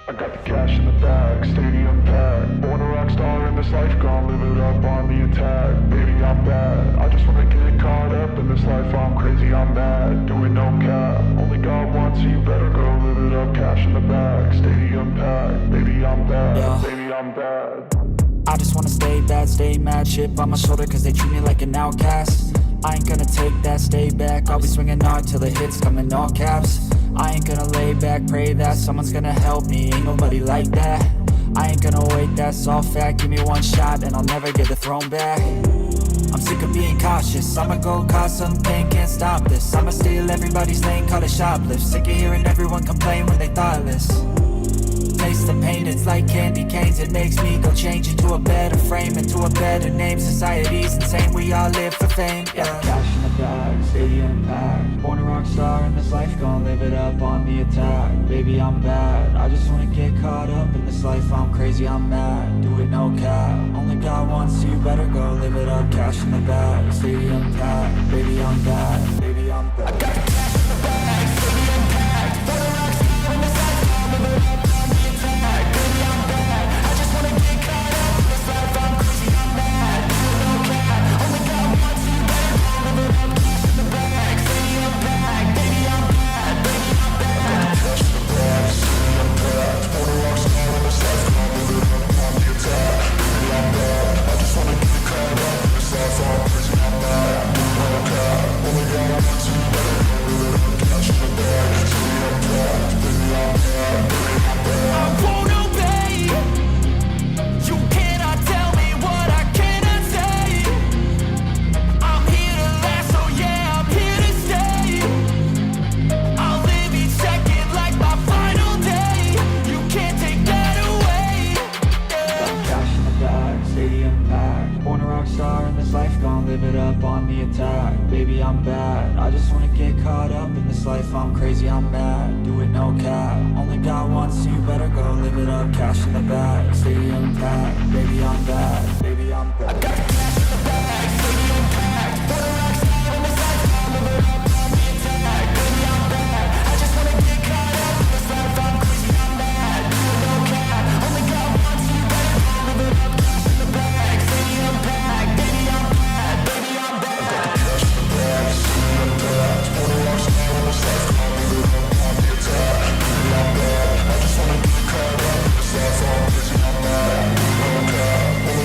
I got the cash in the bag, stadium packed. Born a rock star in this life, gon' live it up on the attack. Baby, I'm bad, I just wanna get caught up in this life. I'm crazy, I'm mad, doing no cap. Only got one, so you better go live it up. Cash in the bag, stadium packed. Baby, I'm bad, baby, I'm bad. I just wanna stay bad, stay mad. Chip on my shoulder cause they treat me like an outcast. I ain't gonna take that, stay back. I'll be swinging hard till the hits come in all caps. I ain't gonna lay back, pray that someone's gonna help me. Ain't nobody like that. I ain't gonna wait, that's all fact. Give me one shot and I'll never get the throne back. I'm sick of being cautious. I'ma go cause something, can't stop this. I'ma steal everybody's lane, call it shoplift. Sick of hearing everyone complain when they thoughtless. Taste the pain, it's like candy canes. It makes me go change into a better frame, into a better name. Society's insane, we all live for fame, yeah. Cash in the bag, stadium packed. Born a rock star in this life, gon' live it up on the attack. Baby, I'm bad, I just wanna get caught up in this life. I'm crazy, I'm mad, do it no cap. Only got one, so you better go live it up. Cash in the bag, stadium packed. Baby, I'm bad, baby, I'm bad. I got the cash in the bag, stadium packed. Born a rock star in this life, gon' live it up. Baby, I'm bad, I just wanna get caught up in this life. I'm crazy, I'm mad, do it no cap. Only got one, so you better go live it up. Cash in the bag, stadium packed. Baby, I'm bad, baby, I'm bad. I got the cash in the bag, stadium packed. Born a rock star in this life, I'll live it up on the attack. Baby, I'm bad, I just wanna get caught up in this life. I'm crazy, I'm mad, do it no cap. Only got one, so you better go live it up. Cash in the bag, stadium packed. Baby, I'm bad, baby, I'm bad. Only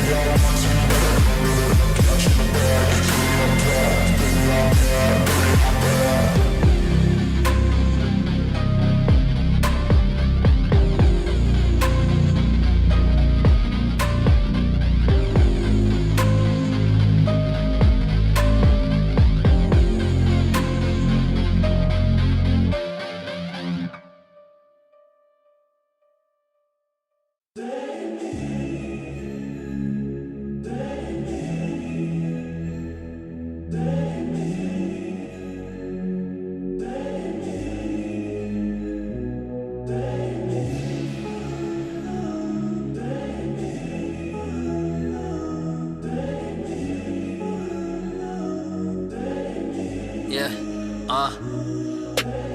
got one, so you better Yeah,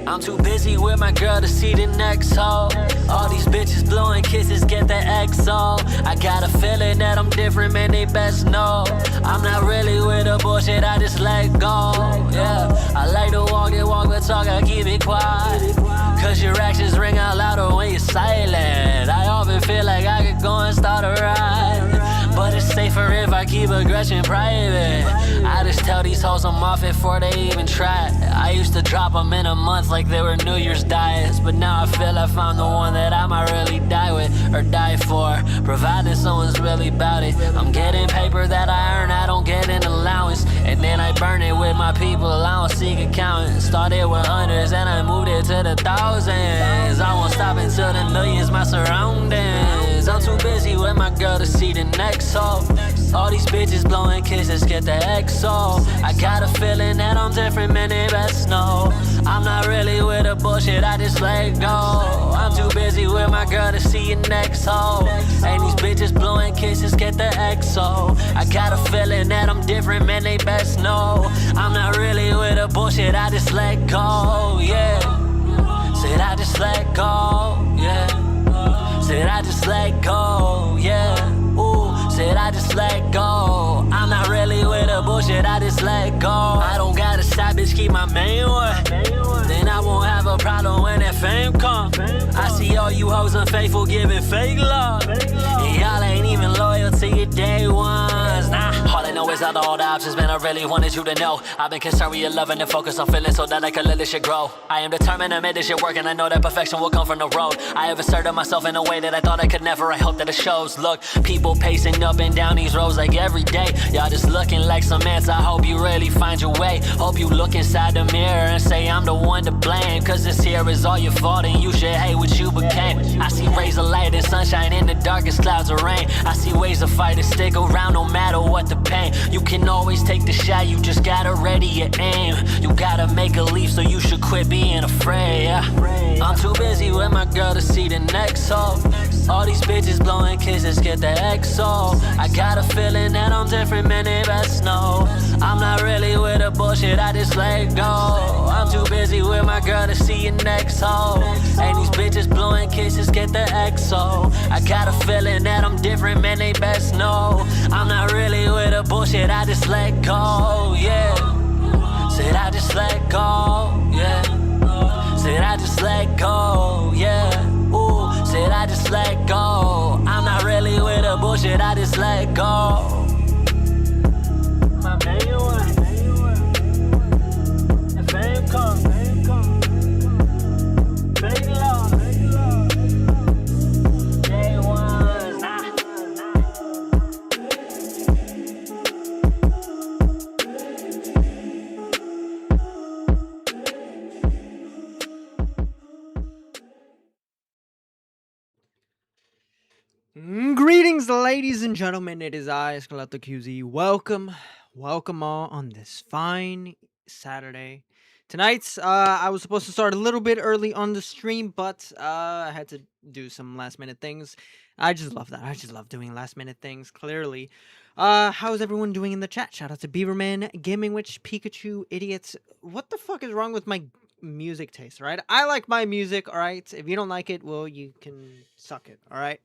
I'm too busy with my girl to see the next hoe. All these bitches blowing kisses, get the XO. I got a feeling that I'm different, man, they best know. I'm not really with the bullshit, I just let go. Yeah, I like to walk the walk, but talk, I keep it quiet. Cause your actions ring out louder when you're silent. I often feel like I could go and start a ride, but it's safer if I keep aggression private. I just tell these hoes I'm off it before they even try. I used to drop them in a month like they were New Year's diets, but now I feel I found the one that I might really die with or die for, provided someone's really about it. I'm getting paper that I earn, I don't get an allowance, and then I burn it with my people, I don't seek accounting. Started with hundreds and I moved it to the thousands. I won't stop until the millions my surroundings. I'm too busy with my girl to see the next hoe. All these bitches blowing kisses, get the XO. I got a feeling that I'm different, man, they best know. I'm not really with the bullshit, I just let go. I'm too busy with my girl to see your next hoe. And these bitches blowing kisses, get the XO. I got a feeling that I'm different, man, they best know. I'm not really with the bullshit, I just let go, yeah. Said I just let go, yeah. Said I just let go, yeah. Ooh, said I just let go. I'm not really with the bullshit, I just let go. I don't gotta stop, bitch, keep my main one. Then I won't have a problem when that fame come. I see all you hoes unfaithful giving fake love, and y'all ain't even loyal to your day ones. Nah, all I know is out of all the options, man, I really wanted you to know. I've been concerned with your loving and focused on feeling so that I can let this shit grow. I am determined to make this shit work, and I know that perfection will come from the road. I have asserted myself in a way that I thought I could never. I hope that it shows. Look, people pacing up and down these roads like every day. Y'all just looking like some ants. I hope you really find your way. Hope you look inside the mirror and say I'm the one to blame. Cause this here is all your fault and you should hate what you became. I see rays of light and sunshine in the darkest clouds of rain. I see ways to fight and stick around no matter what the pain. You can always take the shot, you just gotta ready your aim. You gotta make a leap, so you should quit being afraid, yeah. I'm too busy with my girl to see the next hoe. All these bitches blowing kisses, get the XO. I got a feeling that I'm different, man, they best know. I'm not really with the bullshit, I just let go. I'm too busy with my girl to see your next hoe. And these bitches blowing kisses, get the XO. I got a feeling that I'm different, man, they best know. I'm not really with the bullshit, I just let go, yeah. Said I just let go, yeah. Said I just let go, yeah. Ooh, said I just let go. I'm not really with the bullshit, I just let go. My main one, the fame come, fake love, day ones, nah. Greetings, ladies and gentlemen. It is I, Escalato QZ. Welcome all on this fine Saturday. Tonight, I was supposed to start a little bit early on the stream, but I had to do some last-minute things. I just love that. I just love doing last-minute things, clearly. How's everyone doing in the chat? Shout out to Beaverman, Gaming Witch, Pikachu, Idiots. What the fuck is wrong with my music taste, right? I like my music, all right? If you don't like it, well, you can suck it, all right?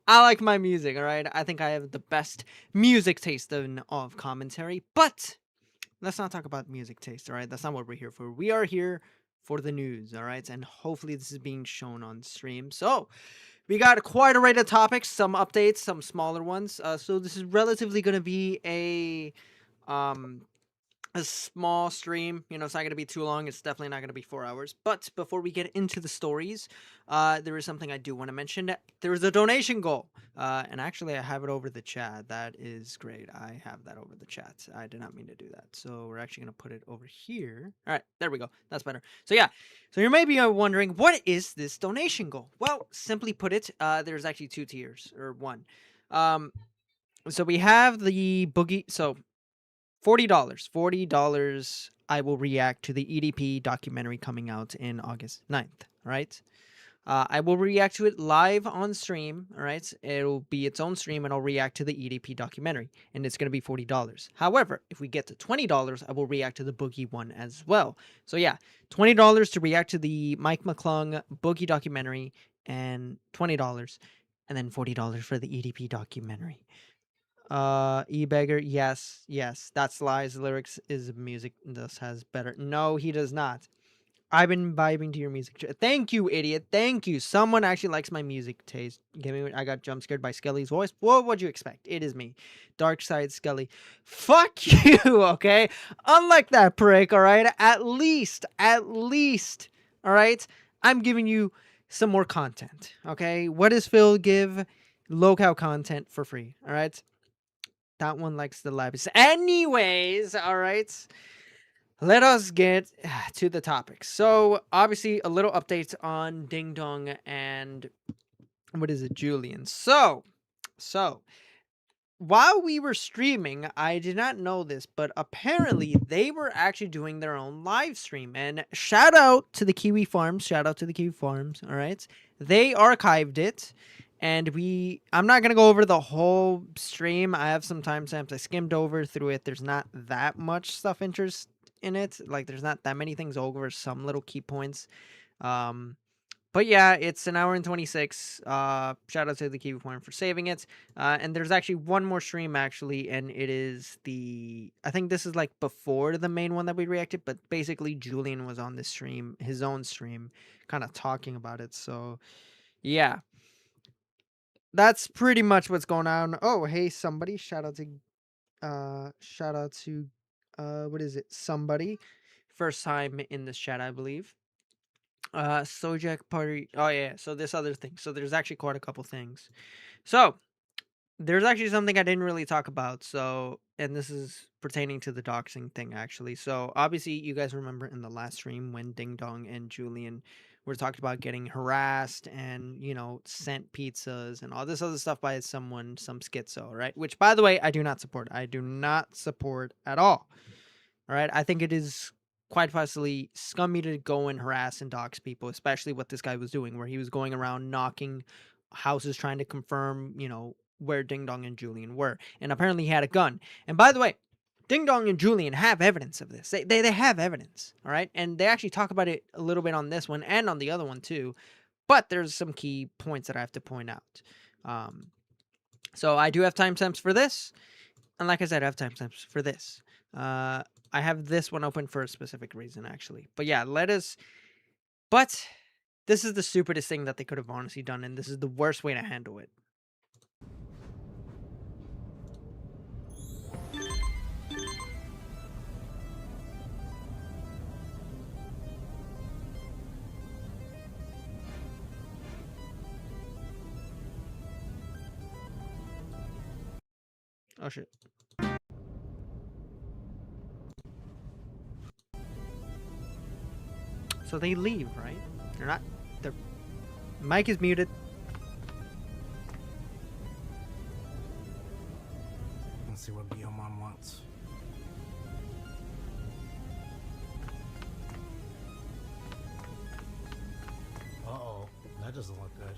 I like my music, all right? I think I have the best music taste of commentary, but let's not talk about music taste, all right? That's not what we're here for. We are here for the news, all right? And hopefully this is being shown on stream. So, we got quite a array of topics, some updates, some smaller ones. So this is relatively going to be a a small stream. You know, it's not going to be too long. It's definitely not going to be 4 hours. But before we get into the stories, there is something I do want to mention. There is a donation goal. And actually, I have it over the chat. That is great. I have that over the chat. I did not mean to do that. So we're actually going to put it over here. All right, there we go. That's better. So yeah, so you may be wondering, what is this donation goal? Well, simply put it, there's actually 2 tiers, or 1. So we have the boogie. So $40. I will react to the EDP documentary coming out in August 9th. All right. I will react to it live on stream. All right. It'll be its own stream and I'll react to the EDP documentary. And it's going to be $40. However, if we get to $20, I will react to the Boogie one as well. So yeah, $20 to react to the Mike McClung Boogie documentary and $20. And then $40 for the EDP documentary. E-Beggar, yes, that's lies. Lyrics is music, thus has better. No, he does not. I've been vibing to your music. Thank you, idiot. Thank you. Someone actually likes my music taste. I got jump scared by Skelly's voice. What would you expect? It is me. Dark Side Skelly. Fuck you, okay? Unlike that prick, alright? At least, alright? I'm giving you some more content, okay? What does Phil give? Local content for free, alright? That one likes the labs. Anyways, all right. Let us get to the topic. So, obviously, a little update on Ding Dong and what is it, Julian. So while we were streaming, I did not know this, but apparently they were actually doing their own live stream. And shout out to the Kiwi Farms. All right. They archived it. And I'm not going to go over the whole stream. I have some timestamps. I skimmed through it. There's not that much stuff interest in it. Like, there's not that many things over, some little key points. But yeah, it's an hour and 26. Shout out to the Kiwi Farm for saving it. And there's actually one more stream, actually. And it is I think this is like before the main one that we reacted. But basically, Julian was on this stream, his own stream, kind of talking about it. So, yeah. That's pretty much what's going on. Oh, hey, somebody. Shout out to what is it? Somebody. First time in this chat, I believe. Sojak party. Oh yeah, so this other thing. So there's actually quite a couple things. So there's actually something I didn't really talk about. So, and this is pertaining to the doxing thing, actually. So obviously you guys remember in the last stream when Ding Dong and Julian were talking about getting harassed and, you know, sent pizzas and all this other stuff by some schizo, right? Which, by the way, I do not support. I do not support at all. All right. I think it is quite possibly scummy to go and harass and dox people, especially what this guy was doing, where he was going around knocking houses trying to confirm, you know, where Ding Dong and Julian were. And apparently he had a gun. And by the way, Ding Dong and Julian have evidence of this. They have evidence, all right? And they actually talk about it a little bit on this one and on the other one too. But there's some key points that I have to point out. So I do have timestamps for this. And like I said, I have timestamps for this. I have this one open for a specific reason, actually. But yeah, But this is the stupidest thing that they could have honestly done. And this is the worst way to handle it. Oh, shit. So they leave, right? Their mic is muted. Let's see what Biomon wants. Uh-oh, that doesn't look good.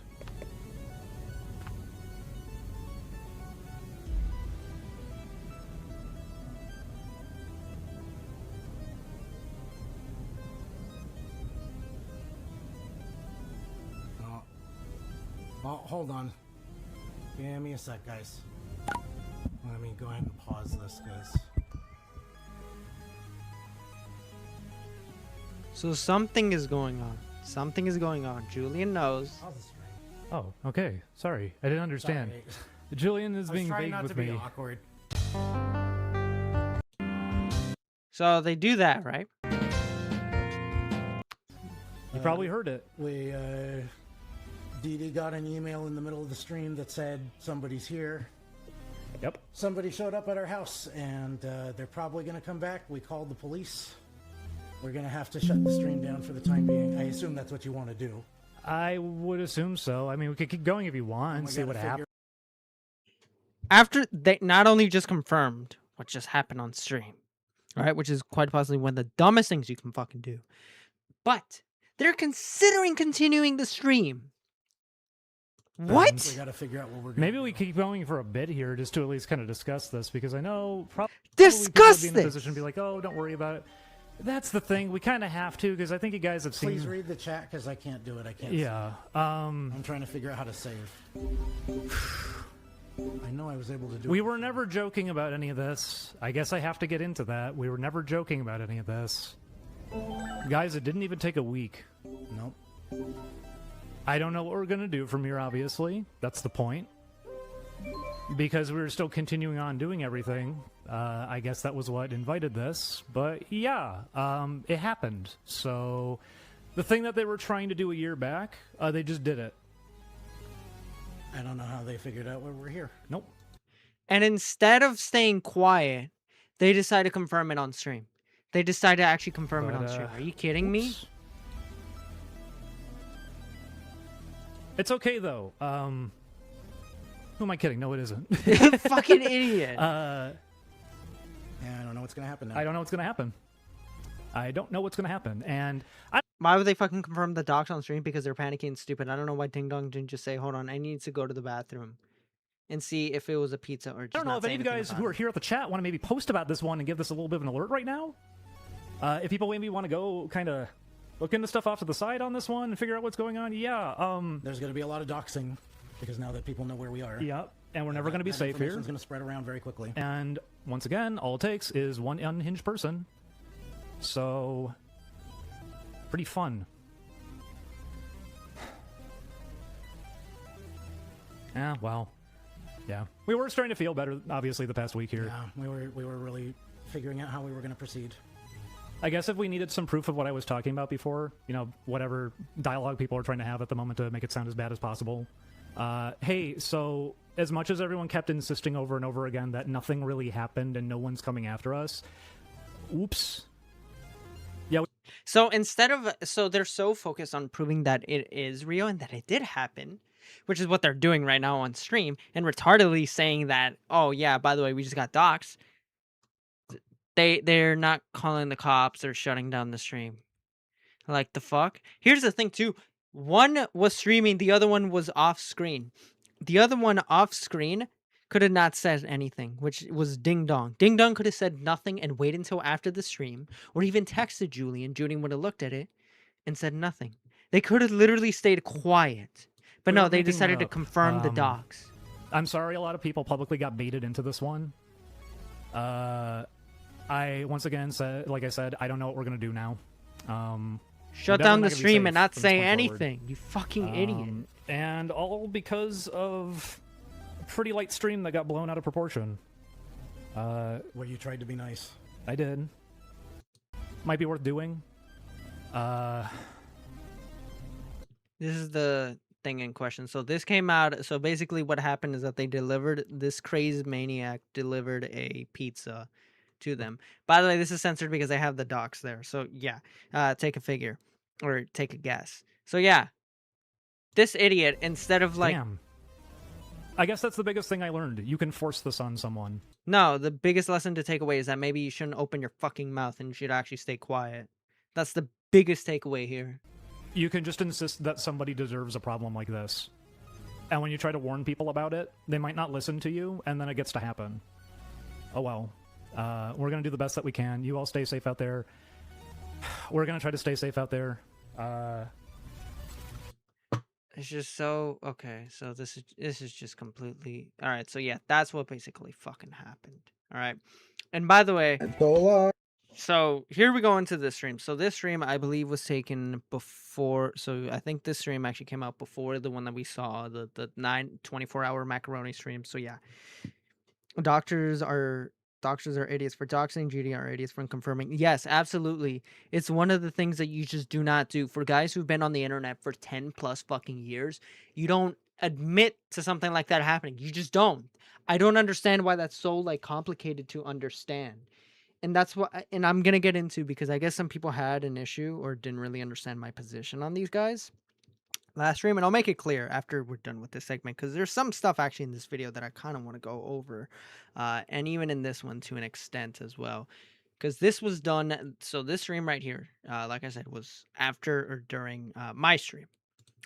Oh, hold on. Give me a sec, guys. Let me go ahead and pause this, guys. So something is going on. Something is going on. Julian knows. How's this ring? Oh, okay. Sorry, I didn't understand. Sorry. Julian is I was being trying vague not with to be me. awkward. So they do that, right? You probably heard it. We, Dee got an email in the middle of the stream that said somebody's here. Yep. Somebody showed up at our house, and they're probably going to come back. We called the police. We're going to have to shut the stream down for the time being. I assume that's what you want to do. I would assume so. I mean, we could keep going if you want and We see gotta what figure- happens. After they not only just confirmed what just happened on stream, right, which is quite possibly one of the dumbest things you can fucking do, but they're considering continuing the stream. What? We got to figure out what we're going to Maybe do. we keep going for a bit here just to at least kind of discuss this, because I know probably Discuss people would be in a this! position to be like, oh, don't worry about it. That's the thing. We kind of have to, because I think you guys have seen... Please read the chat, because I can't do it. I can't. Yeah. I'm trying to figure out how to save. I know I was able to do We it. were never joking about any of this. I guess I have to get into that. We were never joking about any of this. Guys, it didn't even take a week. Nope. I don't know what we're going to do from here, obviously. That's the point. Because we were still continuing on doing everything. I guess that was what invited this. But yeah, it happened. So the thing that they were trying to do a year back, they just did it. I don't know how they figured out why we're here. Nope. And instead of staying quiet, they decide to confirm it on stream. They decide to actually confirm it on stream. Are you kidding me? Oops. It's okay, though. Who am I kidding? No, it isn't. Fucking idiot. Yeah, I don't know what's going to happen now. I don't know what's going to happen. I don't know what's going to happen. And Why would they fucking confirm the docs on stream? Because they're panicking and stupid. I don't know why Ding Dong didn't just say, hold on, I need to go to the bathroom and see if it was a pizza or just I don't know not if say any of you anything guys about who are it. here at the chat want to maybe post about this one and give this a little bit of an alert right now. If people maybe want to go kind of look into stuff off to the side on this one and figure out what's going on, yeah. There's going to be a lot of doxing, because now that people know where we are. Yeah, and we're never going to be safe here. It's going to spread around very quickly. And once again, all it takes is one unhinged person. So, pretty fun. Yeah, well, yeah. We were starting to feel better, obviously, the past week here. Yeah, we were really figuring out how we were going to proceed. I guess if we needed some proof of what I was talking about before, you know, whatever dialogue people are trying to have at the moment to make it sound as bad as possible. Hey, so as much as everyone kept insisting over and over again that nothing really happened and no one's coming after us, oops. Yeah. So instead of, so they're so focused on proving that it is real and that it did happen, which is what they're doing right now on stream, and retardedly saying that, oh yeah, by the way, we just got doxxed. They're not calling the cops or shutting down the stream. Like, the fuck? Here's the thing too. One was streaming, the other one was off screen. The other one off screen could have not said anything, which was Ding Dong. Ding Dong could have said nothing and waited until after the stream, or even texted Julian. Julian would have looked at it and said nothing. They could have literally stayed quiet. But We no, were they making decided one to up. confirm the docs. I'm sorry a lot of people publicly got baited into this one. I, once again, said, like I said, I don't know what we're going to do now. Shut definitely down not the gonna be stream safe and not from this say point forward. anything. You fucking idiot. And all because of a pretty light stream that got blown out of proportion. Where you tried to be nice. I did. Might be worth doing. This is the thing in question. So this came out. So basically what happened is that they delivered, this crazed maniac delivered a pizza to them. By the way, this is censored because I have the docs there. So yeah, take a figure or take a guess. So yeah, this idiot, instead of like, Damn. I guess that's the biggest thing I learned. You can force this on someone. no, the biggest lesson to take away is that maybe you shouldn't open your fucking mouth and you should actually stay quiet. That's the biggest takeaway here. You can just insist that somebody deserves a problem like this. And when you try to warn people about it, they might not listen to you, and then it gets to happen. Oh well. We're going to do the best that we can. You all stay safe out there. We're going to try to stay safe out there. It's just so okay. So this is just completely all right. So yeah, that's what basically fucking happened. All right. And by the way, so here we go into this stream. So this stream, I believe, was taken before. So I think this stream actually came out before the one that we saw, the 24-hour macaroni stream. So yeah, doctors are Doctors are idiots for doxing. JIDION are idiots for confirming. Yes, absolutely. It's one of the things that you just do not do. For guys who've been on the internet for 10 plus fucking years, you don't admit to something like that happening. You just don't. I don't understand why that's so like complicated to understand. And that's what, and I'm gonna get into, because I guess some people had an issue or didn't really understand my position on these guys last stream, and I'll make it clear after we're done with this segment, because there's some stuff actually in this video that I kind of want to go over, and even in this one to an extent as well, because this was done. So this stream right here, like I said, was after or during my stream,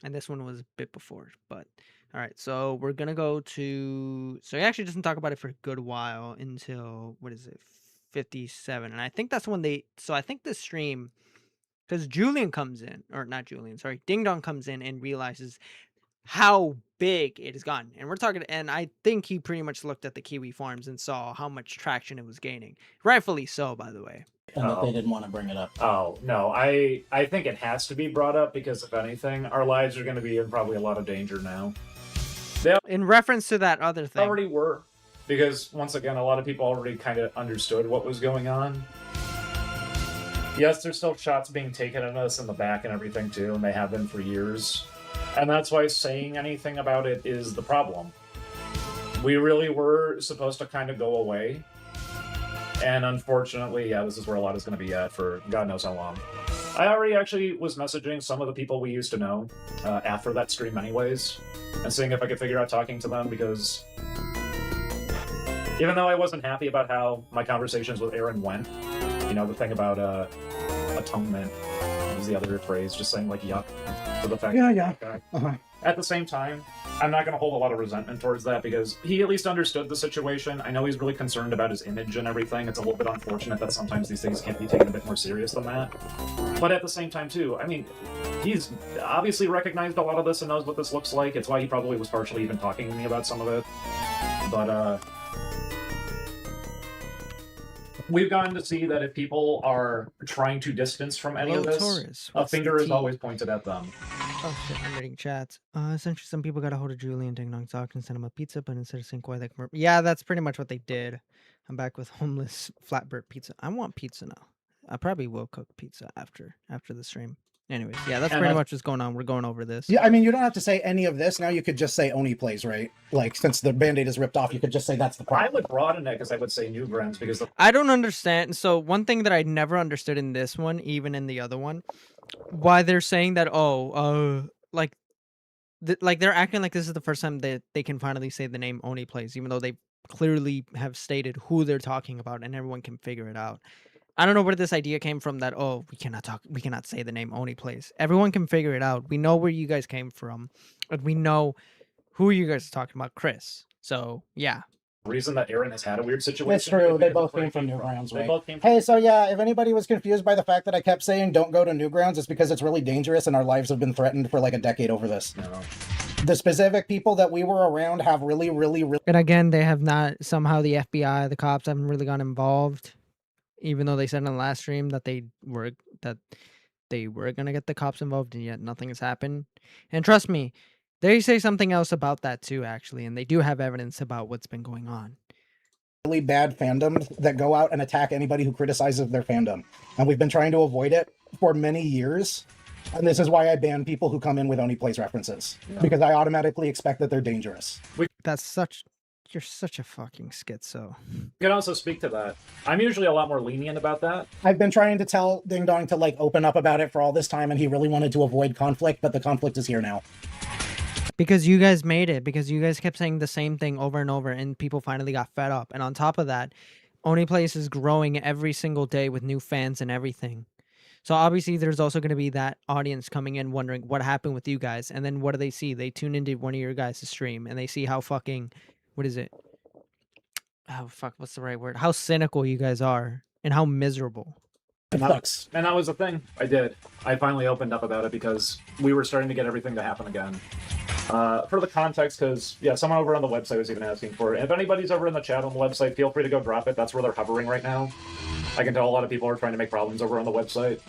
and this one was a bit before. But all right, so we're gonna go to. So he actually doesn't talk about it for a good while until what is it, 57, and I think that's when they. So I think this stream. Because Julian comes in, or not Julian, sorry, Ding Dong comes in and realizes how big it has gotten. And we're talking, and I think he pretty much looked at the Kiwi farms and saw how much traction it was gaining. Rightfully so, by the way. And that they didn't want to bring it up. Oh, no, I think it has to be brought up because, if anything, our lives are going to be in probably a lot of danger now. They In reference to that other thing. already were, because, once again, a lot of people already kind of understood what was going on. Yes, there's still shots being taken at us in the back and everything, too, and they have been for years. And that's why saying anything about it is the problem. We really were supposed to kind of go away. And unfortunately, yeah, this is where a lot is going to be at for God knows how long. I already actually was messaging some of the people we used to know after that stream anyways, and seeing if I could figure out talking to them, because even though I wasn't happy about how my conversations with Aaron went, you know, the thing about atonement was the other phrase, just saying like yuck for the fact that guy. At the same time, I'm not going to hold a lot of resentment towards that, because he at least understood the situation. I know he's really concerned about his image and everything. It's a little bit unfortunate that sometimes these things can't be taken a bit more serious than that. But at the same time, too, I mean, he's obviously recognized a lot of this and knows what this looks like. It's why he probably was partially even talking to me about some of it. But, we've gotten to see that if people are trying to distance from any of this, Taurus, a what's the finger is tea? always pointed at them. Oh shit, I'm reading chats. Essentially some people got a hold of Julian Ding Dong Sock and sent him a pizza, but instead of saying why they yeah, that's pretty much what they did. I'm back with homeless flatbread pizza. I want pizza now. I probably will cook pizza after the stream. Anyways, yeah, that's pretty much what's going on. We're going over this. Yeah, I mean, you don't have to say any of this. Now you could just say ONEYPLAYS, right? Like, since the Band-Aid is ripped off, you could just say that's the I problem. would broaden it because I would say Newgrounds, because I don't understand. So one thing that I never understood in this one, even in the other one, why they're saying that, like they're acting like this is the first time that they can finally say the name ONEYPLAYS, even though they clearly have stated who they're talking about and everyone can figure it out. I don't know where this idea came from that, oh, we cannot say the name ONEYPLAYS. Everyone can figure it out. We know where you guys came from, and we know who you guys are talking about, Chris. So, yeah. reason that Aaron has had a weird situation. That's true. is They because both of where came he from Newgrounds, They right? both came from Hey, so yeah, if anybody was confused by the fact that I kept saying don't go to Newgrounds, it's because it's really dangerous and our lives have been threatened for like a decade over this. No. The specific people that we were around have really And again, they have not, somehow the FBI, the cops haven't really gotten involved, even though they said in the last stream that they were going to get the cops involved, and yet nothing has happened. And trust me, they say something else about that too, actually, and they do have evidence about what's been going on. really bad fandoms that go out and attack anybody who criticizes their fandom. And we've been trying to avoid it for many years. And this is why I ban people who come in with ONEYPLAYS references. Yeah. Because I automatically expect that they're dangerous. You're such a fucking schizo. You can also speak to that. I'm usually a lot more lenient about that. I've been trying to tell Ding Dong to like open up about it for all this time, and he really wanted to avoid conflict, but the conflict is here now. Because you guys made it, because you guys kept saying the same thing over and over, and people finally got fed up. And on top of that, ONEYPLAYS is growing every single day with new fans and everything. So obviously there's also going to be that audience coming in wondering what happened with you guys. And then what do they see? They tune into one of your guys' stream and they see how fucking, what is it? Oh, fuck, what's the right word? How cynical you guys are and how miserable. And that was the thing I did. I finally opened up about it because we were starting to get everything to happen again. For the context, because, yeah, someone over on the website was even asking for it. If anybody's over in the chat on the website, feel free to go drop it. That's where they're hovering right now. I can tell a lot of people are trying to make problems over on the website.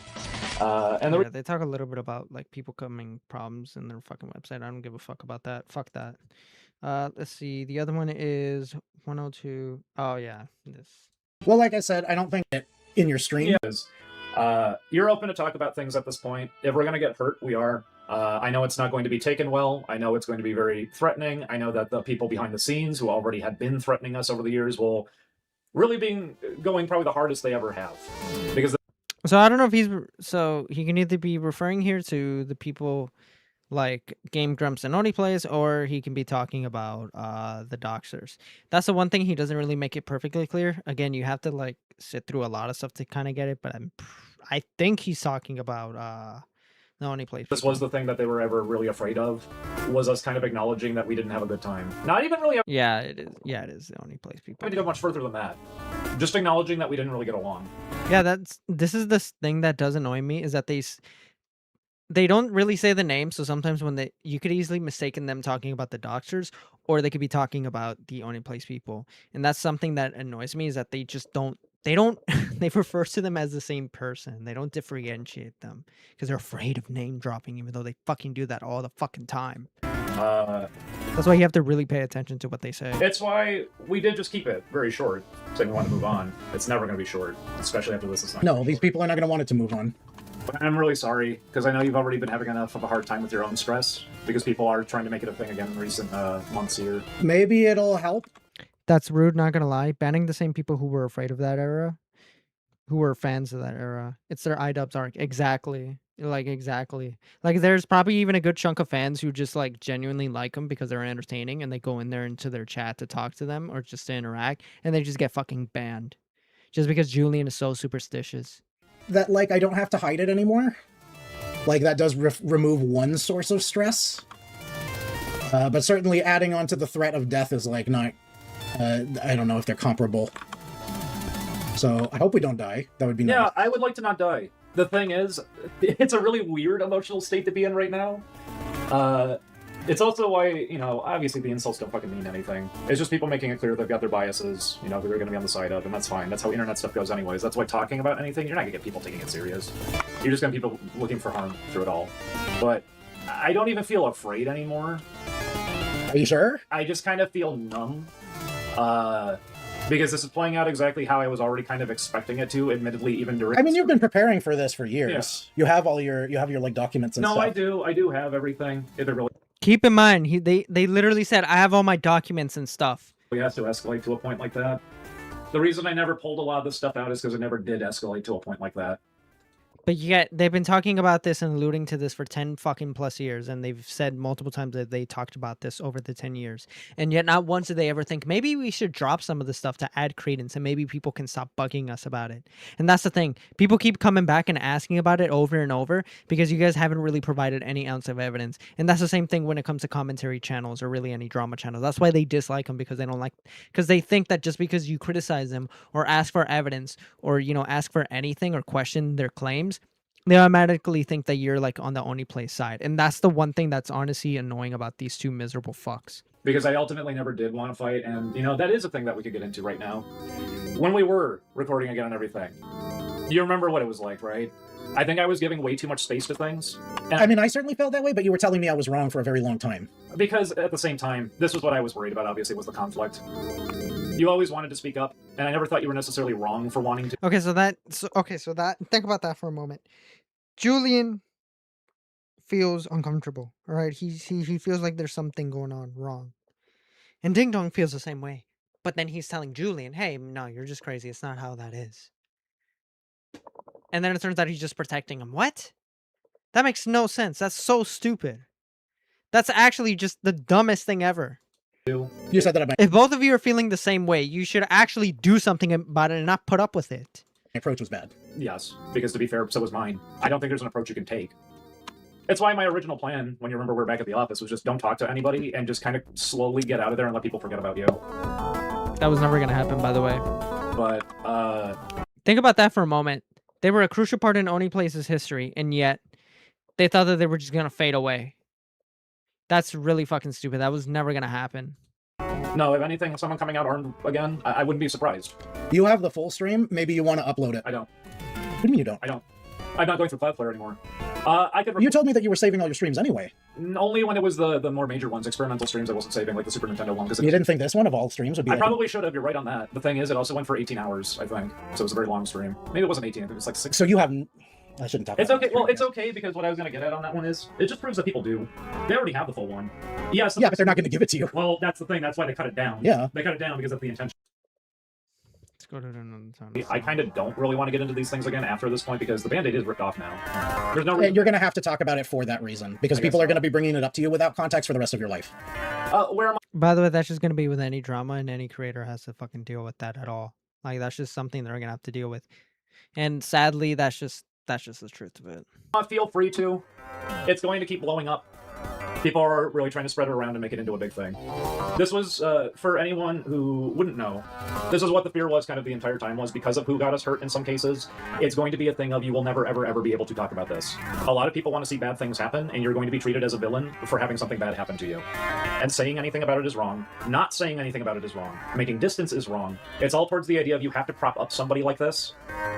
And yeah, they talk a little bit about, like, people coming problems in their fucking website. I don't give a fuck about that. Fuck that. Let's see. The other one is 102. Oh, yeah. This. Well, like I said, I don't think it in your stream. You're open to talk about things at this point. If we're going to get hurt, we are. I know it's not going to be taken well. I know it's going to be very threatening. I know that the people behind the scenes who already had been threatening us over the years will really be going probably the hardest they ever have. Because So I don't know if he's... So he can either be referring here to the people like Game Grumps and ONEYPLAYS, or he can be talking about the Doxers. That's the one thing he doesn't really make it perfectly clear. Again, you have to like sit through a lot of stuff to kind of get it, but I think he's talking about the ONEYPLAYS. this was the thing that they were ever really afraid of, was us kind of acknowledging that we didn't have a good time. Not even really Yeah, it is. Yeah, it is the ONEYPLAYS people. having to go much further than that. Just acknowledging that we didn't really get along. Yeah, this is the thing that does annoy me, is that they don't really say the name, so sometimes when you could easily mistaken them talking about the Doxers, or they could be talking about the ONEYPLAYS people. And that's something that annoys me, is that they just don't they refer to them as the same person. They don't differentiate them because they're afraid of name dropping, even though they fucking do that all the fucking time. That's why you have to really pay attention to what they say. It's why we did just keep it very short, saying we want to move on. It's never going to be short, especially after this. No, these people are not going to want it to move on. But I'm really sorry, because I know you've already been having enough of a hard time with your own stress, because people are trying to make it a thing again in recent months here. Maybe it'll help. That's rude, not gonna lie. Banning the same people who were afraid of that era, who were fans of that era. It's their iDubbbz arc. Exactly. Exactly. Like, there's probably even a good chunk of fans who just, like, genuinely like them because they're entertaining, and they go in there into their chat to talk to them or just to interact, and they just get fucking banned. Just because Julian is so superstitious. That, like, I don't have to hide it anymore. Like, that does remove one source of stress. But certainly adding on to the threat of death is, like, not... I don't know if they're comparable. So, I hope we don't die. That would be nice. Yeah, I would like to not die. The thing is, it's a really weird emotional state to be in right now. It's also why, you know, obviously the insults don't fucking mean anything. It's just people making it clear they've got their biases, you know, who they're going to be on the side of, and that's fine. That's how internet stuff goes anyways. That's why talking about anything, you're not going to get people taking it serious. You're just going to get people looking for harm through it all. But I don't even feel afraid anymore. Are you sure? I just kind of feel numb. Because this is playing out exactly how I was already kind of expecting it to, admittedly, even during... I mean, you've been preparing for this for years. Yeah. You have all your, like, documents and stuff. No, I do. I do have everything. If it really... Keep in mind, they literally said, I have all my documents and stuff. We have to escalate to a point like that. The reason I never pulled a lot of this stuff out is because it never did escalate to a point like that. But yet, they've been talking about this and alluding to this for 10 fucking plus years, and they've said multiple times that they talked about this over the 10 years. And yet not once did they ever think, maybe we should drop some of this stuff to add credence, and maybe people can stop bugging us about it. And that's the thing. People keep coming back and asking about it over and over, because you guys haven't really provided any ounce of evidence. And that's the same thing when it comes to commentary channels, or really any drama channels. That's why they dislike them, because they don't like... Because they think that just because you criticize them, or ask for evidence, or, you know, ask for anything, or question their claims, they automatically think that you're, like, on the ONEYPLAYS side. And that's the one thing that's honestly annoying about these two miserable fucks. Because I ultimately never did want to fight, and, you know, that is a thing that we could get into right now. When we were recording again and everything, you remember what it was like, right? I think I was giving way too much space to things. And I mean, I certainly felt that way, but you were telling me I was wrong for a very long time. Because at the same time, this was what I was worried about, obviously, was the conflict. You always wanted to speak up, and I never thought you were necessarily wrong for wanting to. Okay, so think about that for a moment. Julian feels uncomfortable, all right? He feels like there's something going on wrong. And Ding Dong feels the same way. But then he's telling Julian, hey, no, you're just crazy. It's not how that is. And then it turns out he's just protecting him. What? That makes no sense. That's so stupid. That's actually just the dumbest thing ever. You said that about... If both of you are feeling the same way, you should actually do something about it and not put up with it. My approach was bad. Yes, because to be fair, so was mine. I don't think there's an approach you can take. That's why my original plan, when you remember we were back at the office, was just don't talk to anybody and just kind of slowly get out of there and let people forget about you. That was never going to happen, by the way. But, think about that for a moment. They were a crucial part in ONEYPLAYS' history, and yet they thought that they were just going to fade away. That's really fucking stupid. That was never going to happen. No, if anything, someone coming out armed again, I wouldn't be surprised. You have the full stream. Maybe you want to upload it. I don't. What do you mean you don't? I don't. I'm not going through Cloudflare anymore. I could. You told me that you were saving all your streams anyway. Only when it was the more major ones, experimental streams. I wasn't saving, like the Super Nintendo one. Because You didn't think this one of all streams would be? I like... probably should have. You're right on that. The thing is, it also went for 18 hours, I think. So it was a very long stream. Maybe it wasn't 18. I think it was like 6. So you have. I shouldn't talk. It's about okay. Well, it's okay because what I was gonna get at on that one is it just proves that people do. They already have the full one. Yeah. Yeah, but they're not going to give it to you. Well, that's the thing. That's why they cut it down. Yeah. They cut it down because of the intention. Let's go to another time. I kind of don't really want to get into these things again after this point because the Band-Aid is ripped off now. There's no reason. You're going to have to talk about it for that reason because people are going to be bringing it up to you without context for the rest of your life. Where am I? By the way, that's just gonna be with any drama, and any creator has to fucking deal with that at all. Like that's just something they're gonna have to deal with, and sadly, that's just the truth of it. Feel free to. It's going to keep blowing up. People are really trying to spread it around and make it into a big thing. This was, for anyone who wouldn't know, this is what the fear was kind of the entire time, was because of who got us hurt in some cases. It's going to be a thing of you will never, ever, ever be able to talk about this. A lot of people want to see bad things happen, and you're going to be treated as a villain for having something bad happen to you. And saying anything about it is wrong. Not saying anything about it is wrong. Making distance is wrong. It's all towards the idea of you have to prop up somebody like this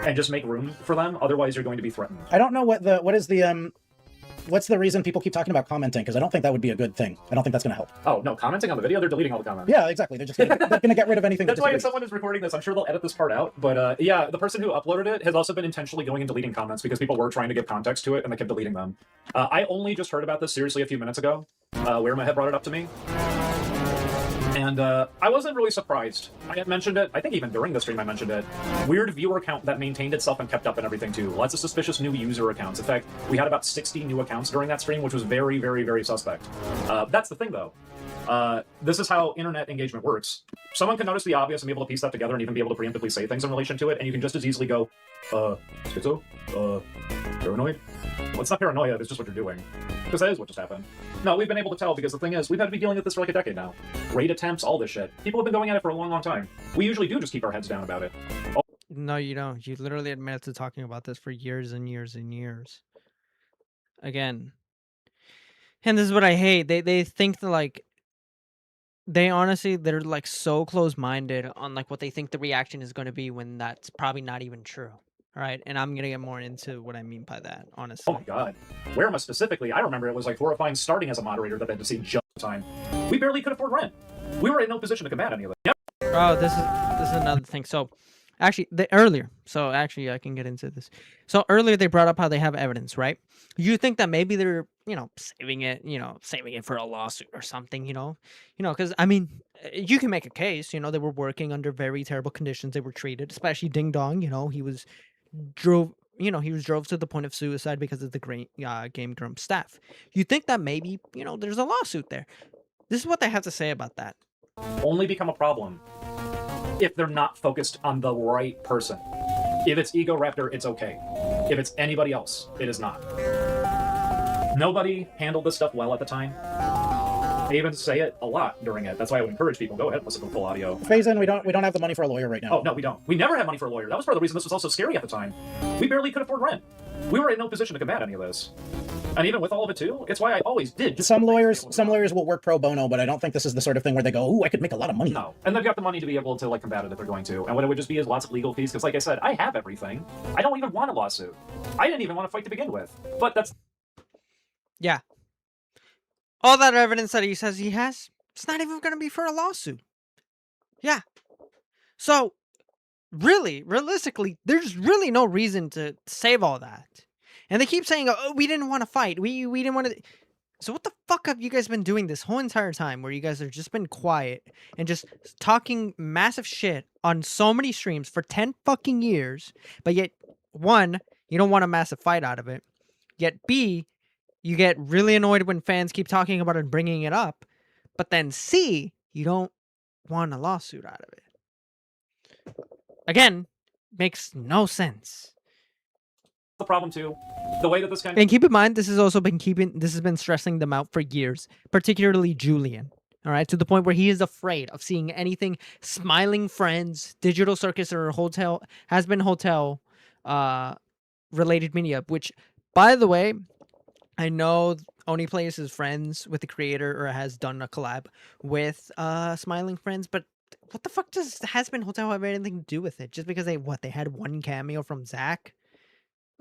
and just make room for them, otherwise you're going to be threatened. I don't know what's the reason people keep talking about commenting, because I don't think that would be a good thing. I don't think that's going to help. Oh, no, commenting on the video? They're deleting all the comments. Yeah, exactly. They're just they're going to get rid of anything. That's why if someone is recording this, I'm sure they'll edit this part out. But yeah, the person who uploaded it has also been intentionally going and deleting comments because people were trying to give context to it and they kept deleting them. I only just heard about this seriously a few minutes ago. Where had brought it up to me. And I wasn't really surprised. I had mentioned it, I think even during the stream I mentioned it. Weird viewer count that maintained itself and kept up and everything too. Lots of suspicious new user accounts. In fact, we had about 60 new accounts during that stream, which was very, very, very suspect. That's the thing though. This is how internet engagement works. Someone can notice the obvious and be able to piece that together and even be able to preemptively say things in relation to it, and you can just as easily go, schizo? Paranoid? Well, it's not paranoia, it's just what you're doing. Because that is what just happened. No, we've been able to tell because the thing is, we've had to be dealing with this for like a decade now. Raid attempts, all this shit. People have been going at it for a long, long time. We usually do just keep our heads down about it. Oh. No, you don't. You literally admitted to talking about this for years and years and years. Again. And this is what I hate. They think that like they're like so close-minded on like what they think the reaction is going to be when that's probably not even true. All right, and I'm gonna get more into what I mean by that, honestly. Oh my god. Where am I specifically? I remember it was like horrifying starting as a moderator that I had to see just the time. We barely could afford rent. We were in no position to combat any of it. Yep. Oh, this is another thing. So actually I can get into this. So earlier they brought up how they have evidence, right? You think that maybe they're, saving it for a lawsuit or something, because I mean, you can make a case, they were working under very terrible conditions. They were treated, especially Ding Dong, he was drove to the point of suicide because of the Game Grumps staff. You think that maybe, there's a lawsuit there. This is what they have to say about that. Only become a problem if they're not focused on the right person. If it's Ego Raptor, it's okay. If it's anybody else, it is not. Nobody handled this stuff well at the time. I even say it a lot during it. That's why I would encourage people, go ahead, listen to full audio. Faison, we don't have the money for a lawyer right now. Oh, no, we don't. We never had money for a lawyer. That was part of the reason this was also scary at the time. We barely could afford rent. We were in no position to combat any of this. And even with all of it too, it's why I always did. Some lawyers will work pro bono, but I don't think this is the sort of thing where they go, ooh, I could make a lot of money. No, and they've got the money to be able to like combat it if they're going to. And what it would just be is lots of legal fees, because like I said, I have everything. I don't even want a lawsuit. I didn't even want to fight to begin with. But that's... Yeah. All that evidence that he says he has, it's not even going to be for a lawsuit. Yeah. So, really, realistically, there's really no reason to save all that. And they keep saying, oh, we didn't want to fight. We didn't want to... So what the fuck have you guys been doing this whole entire time where you guys have just been quiet and just talking massive shit on so many streams for 10 fucking years, but yet, one, you don't want a massive fight out of it, yet B, you get really annoyed when fans keep talking about it and bringing it up, but then C, you don't want a lawsuit out of it. Again, makes no sense. The problem too, the way that this kind of... And keep in mind, this has been stressing them out for years, particularly Julian. All right, to the point where he is afraid of seeing anything Smiling Friends, Digital Circus, or Hotel related media. Which, by the way, I know ONEYPLAYS is friends with the creator or has done a collab with Smiling Friends, but what the fuck does Hazbin Hotel have anything to do with it? Just because they had one cameo from Zach?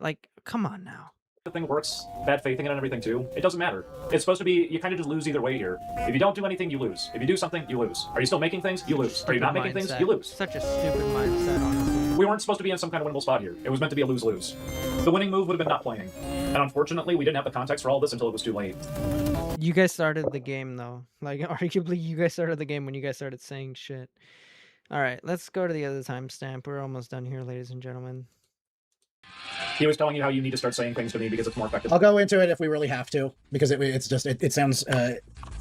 Like, come on now. thing works, bad faithing it and everything too, it doesn't matter. It's supposed to be, you kind of just lose either way here. If you don't do anything, you lose. If you do something, you lose. Are you still making things? You lose. Are you not making things? You lose. Such a stupid mindset, honestly. We weren't supposed to be in some kind of winnable spot here. It was meant to be a lose-lose. The winning move would have been not playing. And unfortunately, we didn't have the context for all this until it was too late. You guys started the game, though. Like, arguably, you guys started the game when you guys started saying shit. All right, let's go to the other timestamp. We're almost done here, ladies and gentlemen. He was telling you how you need to start saying things to me because it's more effective. I'll go into it if we really have to, because it sounds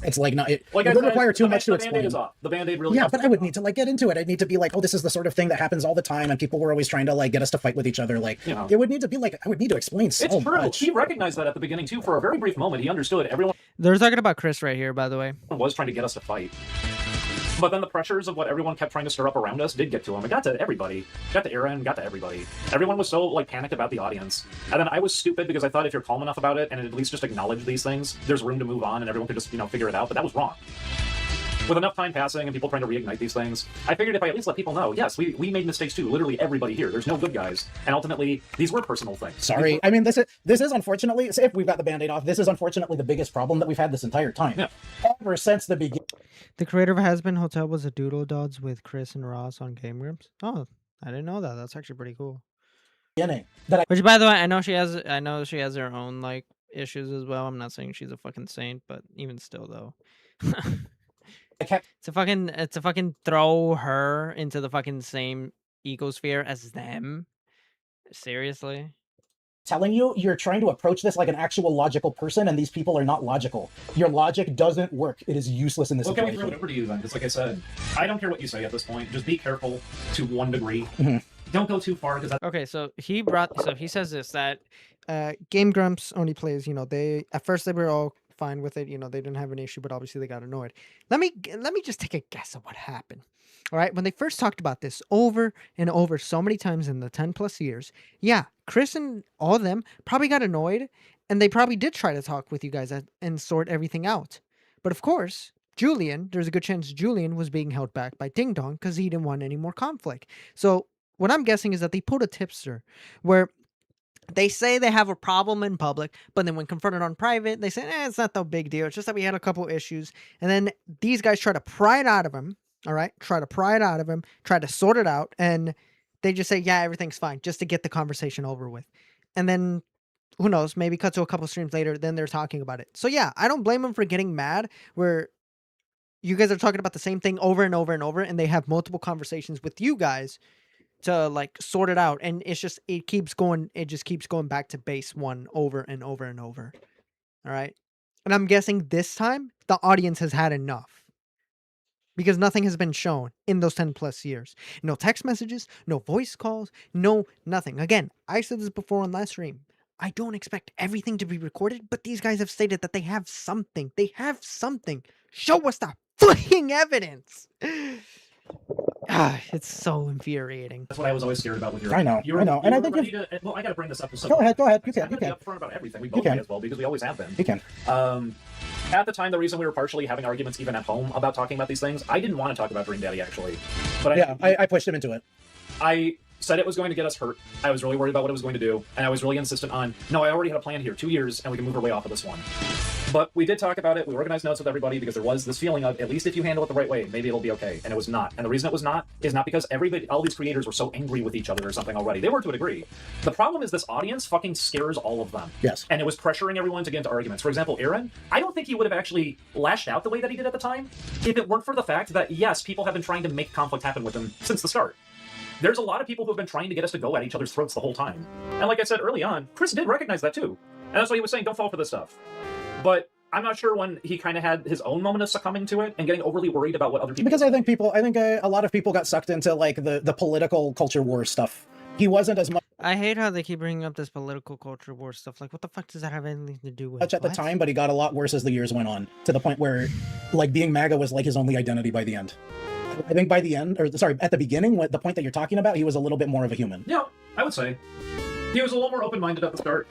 it's like not it, Like it would require too much to the explain. Band-Aid is off. The Band-Aid really. Yeah, but I would need to like get into it. I'd need to be like, oh, this is the sort of thing that happens all the time, and people were always trying to like get us to fight with each other. Like, You know. it would need to be like I would need to explain so It's true. much. He recognized that at the beginning too. For a very brief moment, he understood everyone They're talking about Chris right here, by the way. was trying to get us to fight. But then the pressures of what everyone kept trying to stir up around us did get to him. It got to everybody. Got to Aaron, got to everybody. Everyone was so like panicked about the audience. And then I was stupid because I thought if you're calm enough about it and at least just acknowledge these things, there's room to move on and everyone could just, figure it out. But that was wrong. With enough time passing and people trying to reignite these things, I figured if I at least let people know, yes, we made mistakes too. Literally everybody here. There's no good guys. And ultimately, these were personal things. Sorry. I mean, this is unfortunately, if we've got the Band-Aid off, this is unfortunately the biggest problem that we've had this entire time. Yeah. Ever since the beginning. The creator of Has Been Hotel was a Doodle Dods with Chris and Ross on Game Grumps. Oh, I didn't know that. That's actually pretty cool. That Which, by the way, I know she has her own like issues as well. I'm not saying she's a fucking saint, but even still, though, it's a fucking throw her into the fucking same ecosphere as them. Seriously. telling you, you're trying to approach this like an actual logical person, and these people are not logical. Your logic doesn't work. It is useless in this Well, can we situation. throw it over to you then? Because like I said, I don't care what you say at this point. Just be careful to one degree. Mm-hmm. Don't go too far because Okay, so he says this, that Game Grumps only plays, they at first they were all fine with it, they didn't have an issue, but obviously they got annoyed. Let me just take a guess at what happened. All right, when they first talked about this over and over so many times in the 10 plus years, yeah, Chris and all of them probably got annoyed, and they probably did try to talk with you guys and sort everything out. But of course, Julian, there's a good chance Julian was being held back by Ding Dong because he didn't want any more conflict. So what I'm guessing is that they pulled a tipster where they say they have a problem in public, but then when confronted on private, they say, it's not no big deal. It's just that we had a couple issues. And then these guys try to pry it out of him. All right. Try to sort it out. And they just say, yeah, everything's fine, just to get the conversation over with. And then who knows, maybe cut to a couple streams later, then they're talking about it. So yeah, I don't blame them for getting mad where you guys are talking about the same thing over and over and over, and they have multiple conversations with you guys to like sort it out, and it just keeps going back to base one over and over and over. All right, and I'm guessing this time the audience has had enough because nothing has been shown in those 10 plus years. No text messages, no voice calls, no nothing. Again, I said this before on last stream, I don't expect everything to be recorded, but these guys have stated that they have something. Show us the fucking evidence. It's so infuriating. that's what I was always scared about with your. I know, and I think well, I got to bring this up. Go ahead. You I'm can. gonna be upfront about everything. We both can. may as well because we always have been. You can. At the time, the reason we were partially having arguments even at home about talking about these things, I didn't want to talk about Dream Daddy actually, but I pushed him into it. I said it was going to get us hurt. I was really worried about what it was going to do, and I was really insistent on, no, I already had a plan here, 2 years, and we can move our way off of this one. But we did talk about it. We organized notes with everybody because there was this feeling of, at least if you handle it the right way, maybe it'll be okay. And it was not. And the reason it was not is not because all these creators were so angry with each other or something already. They were to a degree. The problem is this audience fucking scares all of them. Yes. And it was pressuring everyone to get into arguments. For example, Aaron, I don't think he would have actually lashed out the way that he did at the time if it weren't for the fact that, yes, people have been trying to make conflict happen with him since the start. There's a lot of people who have been trying to get us to go at each other's throats the whole time. And like I said early on, Chris did recognize that too. And that's why he was saying, don't fall for this stuff. But I'm not sure when he kind of had his own moment of succumbing to it and getting overly worried about what other people... Because I think a lot of people got sucked into like the political culture war stuff. He wasn't as much I hate how they keep bringing up this political culture war stuff. Like, what the fuck does that have anything to do with? at the time, but he got a lot worse as the years went on, to the point where like being MAGA was like his only identity by the end. I think by the end, at the beginning, the point that you're talking about, he was a little bit more of a human. Yeah, I would say. He was a little more open-minded at the start,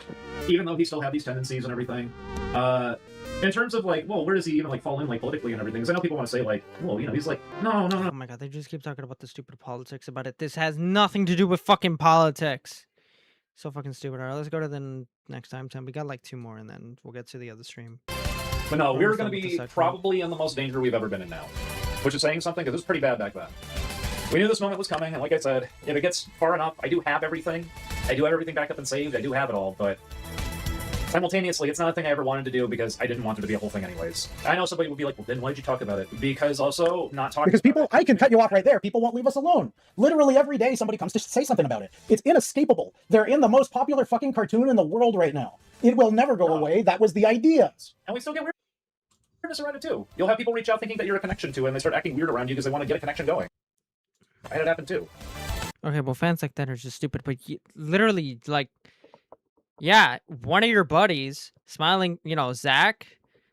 even though he still had these tendencies and everything. In terms of like, well, where does he even like fall in like politically and everything? Because I know people want to say like, well, he's like, no. Oh my god, they just keep talking about the stupid politics about it. This has nothing to do with fucking politics. So fucking stupid. All right, let's go to the next time. We got like 2 more, and then we'll get to the other stream. But no, we're Almost going done to with the be second probably in the most danger we've ever been in now. Which is saying something, because it was pretty bad back then. We knew this moment was coming, and like I said, if it gets far enough, I do have everything. I do have everything backed up and saved. I do have it all, but simultaneously, it's not a thing I ever wanted to do because I didn't want it to be a whole thing anyways. I know somebody would be like, well, then why did you talk about it? Because also, not talking Because people, about it. I can cut you off right there. People won't leave us alone. Literally every day somebody comes to say something about it. It's inescapable. They're in the most popular fucking cartoon in the world right now. It will never go away. That was the idea. And we still get weirdness around it too. You'll have people reach out thinking that you're a connection to, and they start acting weird around you because they want to get a connection going. I had it happen too. Okay, well, fans like that are just stupid, but literally, like, yeah, one of your buddies, Smiling, you know, Zach,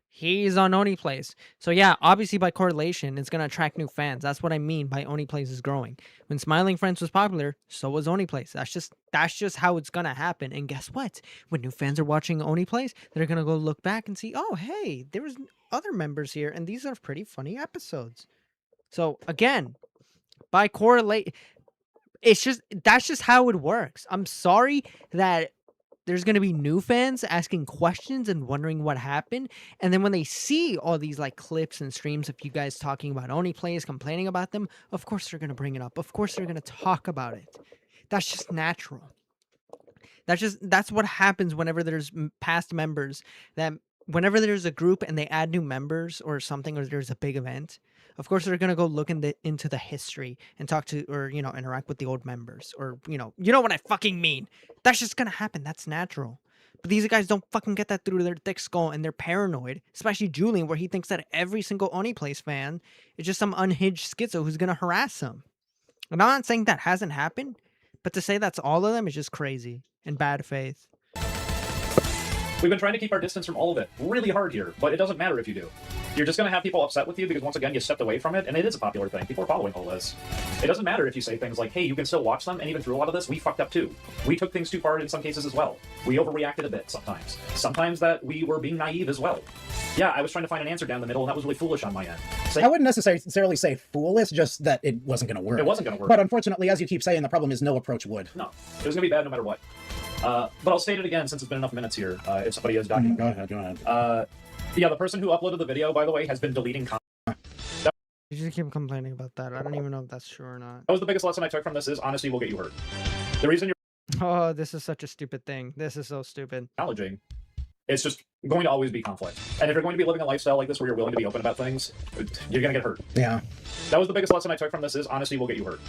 he's on ONEYPLAYS. So yeah, obviously by correlation, it's gonna attract new fans. That's what I mean by ONEYPLAYS is growing. When Smiling Friends was popular, so was ONEYPLAYS. That's just how it's gonna happen. And guess what? When new fans are watching ONEYPLAYS, they're gonna go look back and see, oh hey, there was other members here, and these are pretty funny episodes. So again, by correlate, that's just how it works. I'm sorry that there's going to be new fans asking questions and wondering what happened. And then when they see all these like clips and streams of you guys talking about ONEYPLAYS, complaining about them, of course they're going to bring it up. Of course they're going to talk about it. That's just natural. That's what happens whenever there's past members, that whenever there's a group and they add new members or something, or there's a big event, of course they're going to go look into the history and talk to, or, you know, interact with the old members, or, you know what I fucking mean. That's just going to happen. That's natural. But these guys don't fucking get that through their thick skull, and they're paranoid, especially Julian, where he thinks that every single ONEYPLAYS fan is just some unhinged schizo who's going to harass him. And I'm not saying that hasn't happened, but to say that's all of them is just crazy and bad faith. We've been trying to keep our distance from all of it really hard here, but it doesn't matter if you do. You're just going to have people upset with you because, once again, you stepped away from it, and it is a popular thing. People are following all this. It doesn't matter if you say things like, hey, you can still watch them, and even through a lot of this, we fucked up too. We took things too far in some cases as well. We overreacted a bit sometimes. Sometimes that we were being naive as well. Yeah, I was trying to find an answer down the middle, and that was really foolish on my end. I wouldn't necessarily say foolish, just that it wasn't going to work. It wasn't going to work. But unfortunately, as you keep saying, the problem is no approach would. No, it was going to be bad no matter what. But I'll state it again since it's been enough minutes here, if somebody has documented. Go ahead. Yeah, the person who uploaded the video, by the way, has been deleting content. You just keep complaining about that. I don't even know if that's true or not. That was the biggest lesson I took from this is, honesty will get you hurt. The reason you're Oh, this is such a stupid thing. This is so stupid. acknowledging, it's just going to always be conflict. And if you're going to be living a lifestyle like this where you're willing to be open about things, you're going to get hurt. Yeah. That was the biggest lesson I took from this is, honesty will get you hurt.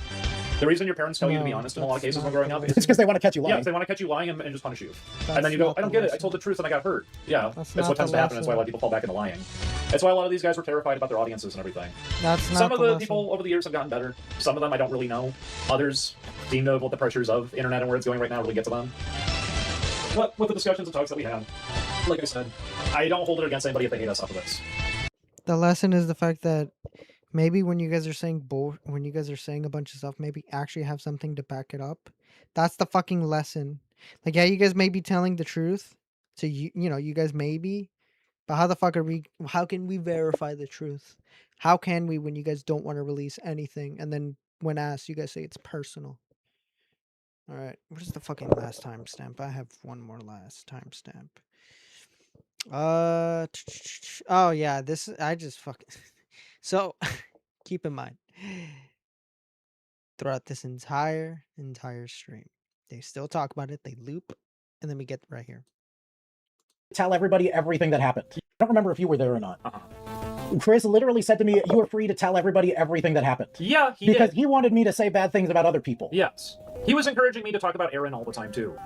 The reason your parents tell you to be honest in a lot of cases when growing up is It's because they want to catch you lying. yeah, they want to catch you lying and just punish you. That's And then you go, not I don't the get it. I lesson. told the truth and I got hurt. Yeah, That's that's not what tends the to happen. That's why a lot lesson. of people fall back into lying. That's why a lot of these guys were terrified about their audiences and everything. That's not Some of the lesson. people over the years have gotten better. Some of them I don't really know. Others seem to what the pressures of internet and where it's going right now really get to them. What with the discussions and talks that we had, like I said, I don't hold it against anybody if they hate us off of this. The lesson is the fact that maybe when you guys are saying when you guys are saying a bunch of stuff, maybe actually have something to back it up. That's the fucking lesson. Like, yeah, you guys may be telling the truth. So you know, you guys may be, but how the fuck how can we verify the truth? How can we when you guys don't want to release anything, and then when asked, you guys say it's personal? All right, where's the fucking last timestamp? I have one more last timestamp. Oh yeah, this I just fucking so keep in mind throughout this entire stream, they still talk about it, they loop, and then we get right here. Tell everybody everything that happened. I don't remember if you were there or not. Uh-huh. Chris literally said to me, you were free to tell everybody everything that happened. Yeah, he Because did. he wanted me to say bad things about other people. Yes. He was encouraging me to talk about Aaron all the time, too.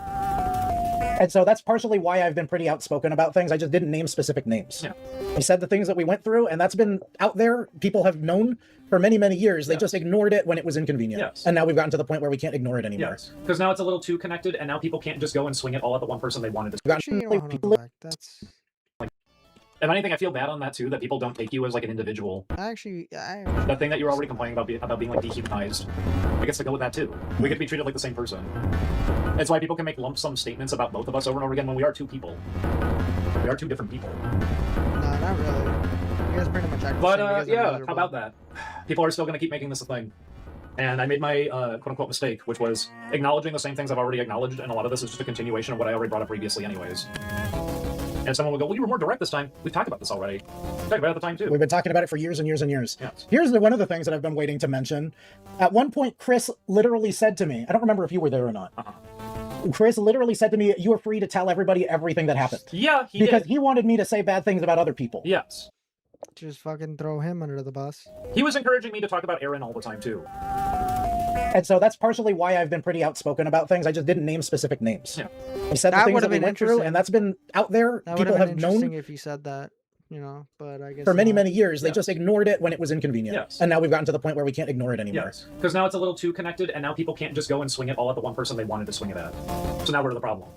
And so that's partially why I've been pretty outspoken about things. I just didn't name specific names. Yeah. I said the things that we went through, and that's been out there. People have known for many, many years. They Yes. just ignored it when it was inconvenient. Yes. And now we've gotten to the point where we can't ignore it anymore. Yes. Because now it's a little too connected, and now people can't just go and swing it all at the one person they wanted to. We've Actually, you know, gotten hold on, people go back. That's If anything, I feel bad on that, too, that people don't take you as, like, an individual. actually That thing that you were already complaining about, being like, dehumanized. I guess to go with that, too. We get to be treated like the same person. That's why people can make lump sum statements about both of us over and over again when we are two people. We are two different people. no, not really. You guys pretty much act the But, same. You guys are yeah, how miserable. about that? People are still going to keep making this a thing. And I made my quote-unquote mistake, which was acknowledging the same things I've already acknowledged, and a lot of this is just a continuation of what I already brought up previously anyways. And someone would go, well, you were more direct this time. We've talked about this already. We talked about it at the time, too. We've been talking about it for years and years and years. Yes. Here's one of the things that I've been waiting to mention. At one point, Chris literally said to me, I don't remember if you were there or not. Chris literally said to me, you are free to tell everybody everything that happened. Yeah, because he wanted me to say bad things about other people. Yes. Just fucking throw him under the bus. He was encouraging me to talk about Aaron all the time, too. And so that's partially why I've been pretty outspoken about things. I just didn't name specific names. Yeah. I said the things that we went through, and that's been out there. That would People have been have interesting known if you said that, you know, but I guess for many, not. many years. They Yes. just ignored it when it was inconvenient. Yes. And now we've gotten to the point where we can't ignore it anymore. Yes. Because now it's a little too connected, and now people can't just go and swing it all at the one person they wanted to swing it at. So now we're to the problem.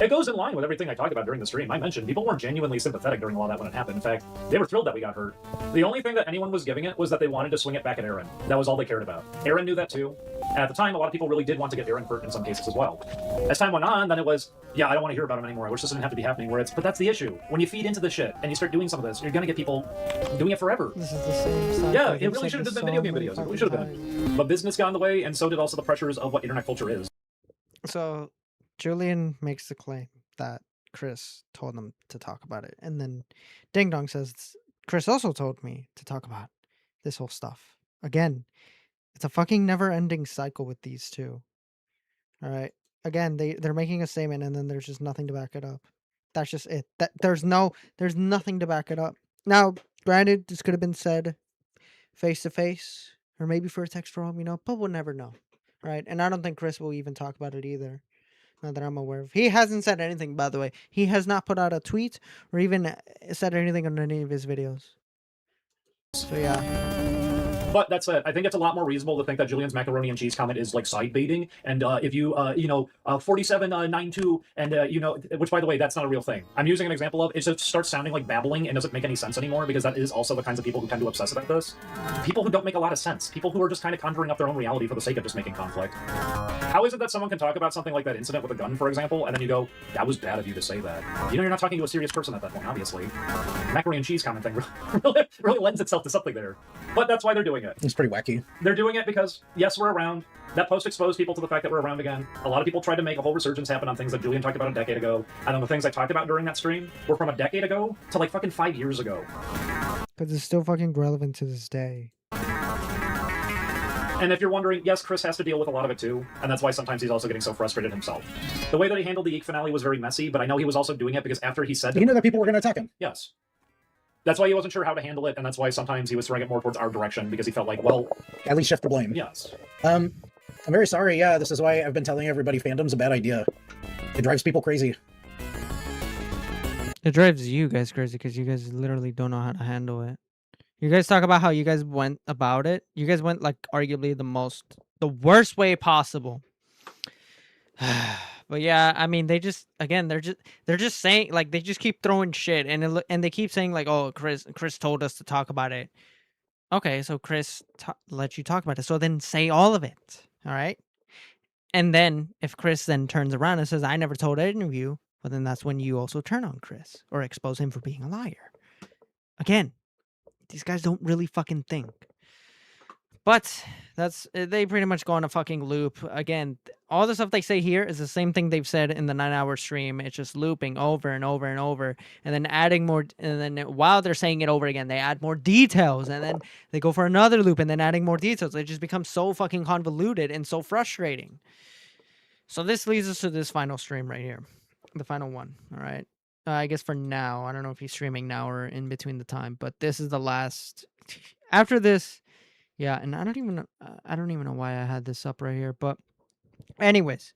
It goes in line with everything I talked about during the stream. I mentioned people weren't genuinely sympathetic during all that when it happened. In fact, they were thrilled that we got hurt. The only thing that anyone was giving it was that they wanted to swing it back at Aaron. That was all they cared about. Aaron knew that too. And at the time, a lot of people really did want to get Aaron hurt in some cases as well. As time went on, then it was, yeah, I don't want to hear about him anymore. I wish this didn't have to be happening. But that's the issue. When you feed into this shit and you start doing some of this, you're going to get people doing it forever. This is the same stuff. Yeah, Like, it I've really said should have this been so video game many videos. It really fucking should have been. times. But business got in the way, and so did also the pressures of what internet culture is. So Julian makes the claim that Chris told him to talk about it, and then Ding Dong says Chris also told me to talk about this whole stuff. Again, it's a fucking never-ending cycle with these two. All right. Again, they're making a statement, and then there's just nothing to back it up. That's just it. There's nothing to back it up. Now, granted, this could have been said face to face, or maybe for a text from, you know, but we'll never know. Right? And I don't think Chris will even talk about it either. Not that I'm aware of. He hasn't said anything, by the way. He has not put out a tweet or even said anything on any of his videos. So yeah. But that said, I think it's a lot more reasonable to think that Julian's macaroni and cheese comment is like side baiting. And if you, 4792, and, which by the way, that's not a real thing. I'm using an example of it just starts sounding like babbling and doesn't make any sense anymore, because that is also the kinds of people who tend to obsess about this. People who don't make a lot of sense. People who are just kind of conjuring up their own reality for the sake of just making conflict. How is it that someone can talk about something like that incident with a gun, for example, and then you go, that was bad of you to say that? You know, you're not talking to a serious person at that point, obviously. Macaroni and cheese comment thing really lends itself to something there. But that's why they're doing it. It's pretty wacky. They're doing it because, yes, we're around. That post exposed people to the fact that we're around again. A lot of people tried to make a whole resurgence happen on things that Julian talked about a decade ago. And then the things I talked about during that stream were from a decade ago to like fucking 5 years ago. Because it's still fucking relevant to this day. And if you're wondering, yes, Chris has to deal with a lot of it too, and that's why sometimes he's also getting so frustrated himself. The way that he handled the Eek finale was very messy, but I know he was also doing it because after he said... He knew that people were going to attack him. Yes. That's why he wasn't sure how to handle it, and that's why sometimes he was throwing it more towards our direction, because he felt like, well... At least shift the blame. Yes. I'm very sorry, yeah, this is why I've been telling everybody fandom's a bad idea. It drives people crazy. It drives you guys crazy because you guys literally don't know how to handle it. You guys talk about how you guys went about it. You guys went like arguably the worst way possible. But yeah, I mean, they're just saying, like, they just keep throwing shit, and they keep saying like, oh, Chris told us to talk about it. Okay, so Chris let you talk about it. So then say all of it, all right? And then if Chris then turns around and says, I never told any of you, well, then that's when you also turn on Chris or expose him for being a liar. Again, these guys don't really fucking think. But they pretty much go on a fucking loop. Again, all the stuff they say here is the same thing they've said in the 9-hour stream. It's just looping over and over and over, and then adding more. And then while they're saying it over again, they add more details, and then they go for another loop, and then adding more details. It just becomes so fucking convoluted and so frustrating. So this leads us to this final stream right here, the final one. All right. I guess for now, I don't know if he's streaming now or in between the time, but this is the last. After this. Yeah, and I don't even know why I had this up right here, but anyways,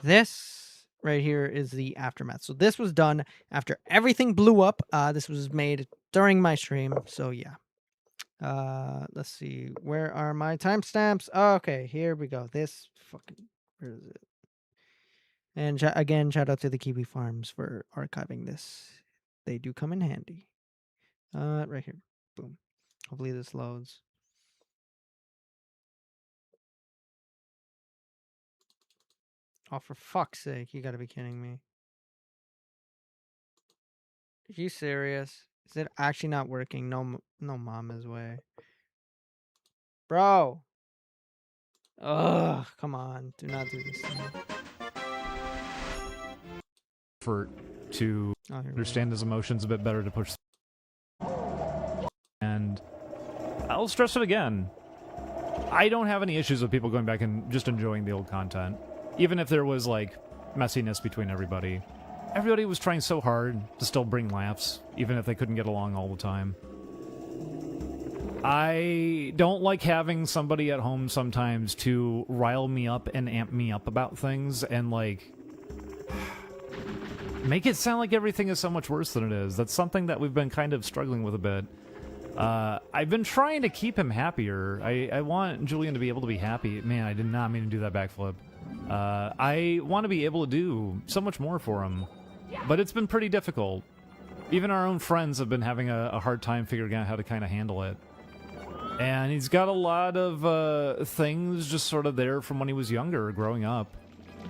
this right here is the aftermath. So this was done after everything blew up. This was made during my stream. So yeah. Let's see. Where are my timestamps? Okay, here we go. This fucking, where is it? And again, shout out to the Kiwi Farms for archiving this. They do come in handy. Right here. Boom. Hopefully this loads. Oh, for fuck's sake, you gotta be kidding me. Are you serious? Is it actually not working? No mama's way. Bro. Ugh, come on. Do not do this to me. Effort to Oh, here we go. understand his emotions a bit better to push. And I'll stress it again. I don't have any issues with people going back and just enjoying the old content. Even if there was, like, messiness between everybody. Everybody was trying so hard to still bring laughs, even if they couldn't get along all the time. I don't like having somebody at home sometimes to rile me up and amp me up about things and, like, make it sound like everything is so much worse than it is. That's something that we've been kind of struggling with a bit. I've been trying to keep him happier. I want Julian to be able to be happy. Man, I did not mean to do that backflip. I want to be able to do so much more for him. But it's been pretty difficult. Even our own friends have been having a hard time figuring out how to kind of handle it. And he's got a lot of things just sort of there from when he was younger, growing up.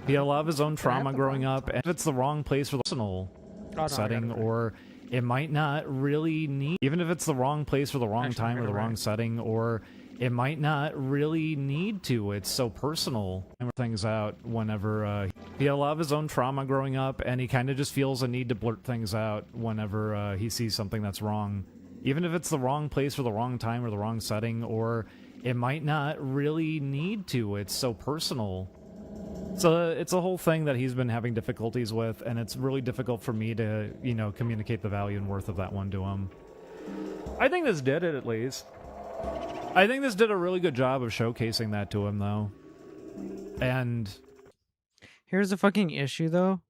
He had a lot of his own trauma growing up, and if it's the wrong place for the personal setting, or it might not really need, even if it's the wrong place for the wrong time or the wrong setting, or it might not really need to. It's so personal. And things out whenever he had a lot of his own trauma growing up, and he kind of just feels a need to blurt things out whenever he sees something that's wrong. Even if it's the wrong place for the wrong time or the wrong setting, or it might not really need to. It's so personal. So it's a whole thing that he's been having difficulties with, and it's really difficult for me to, you know, communicate the value and worth of that one to him. I think this did it, at least. I think this did a really good job of showcasing that to him, though. And here's the fucking issue, though,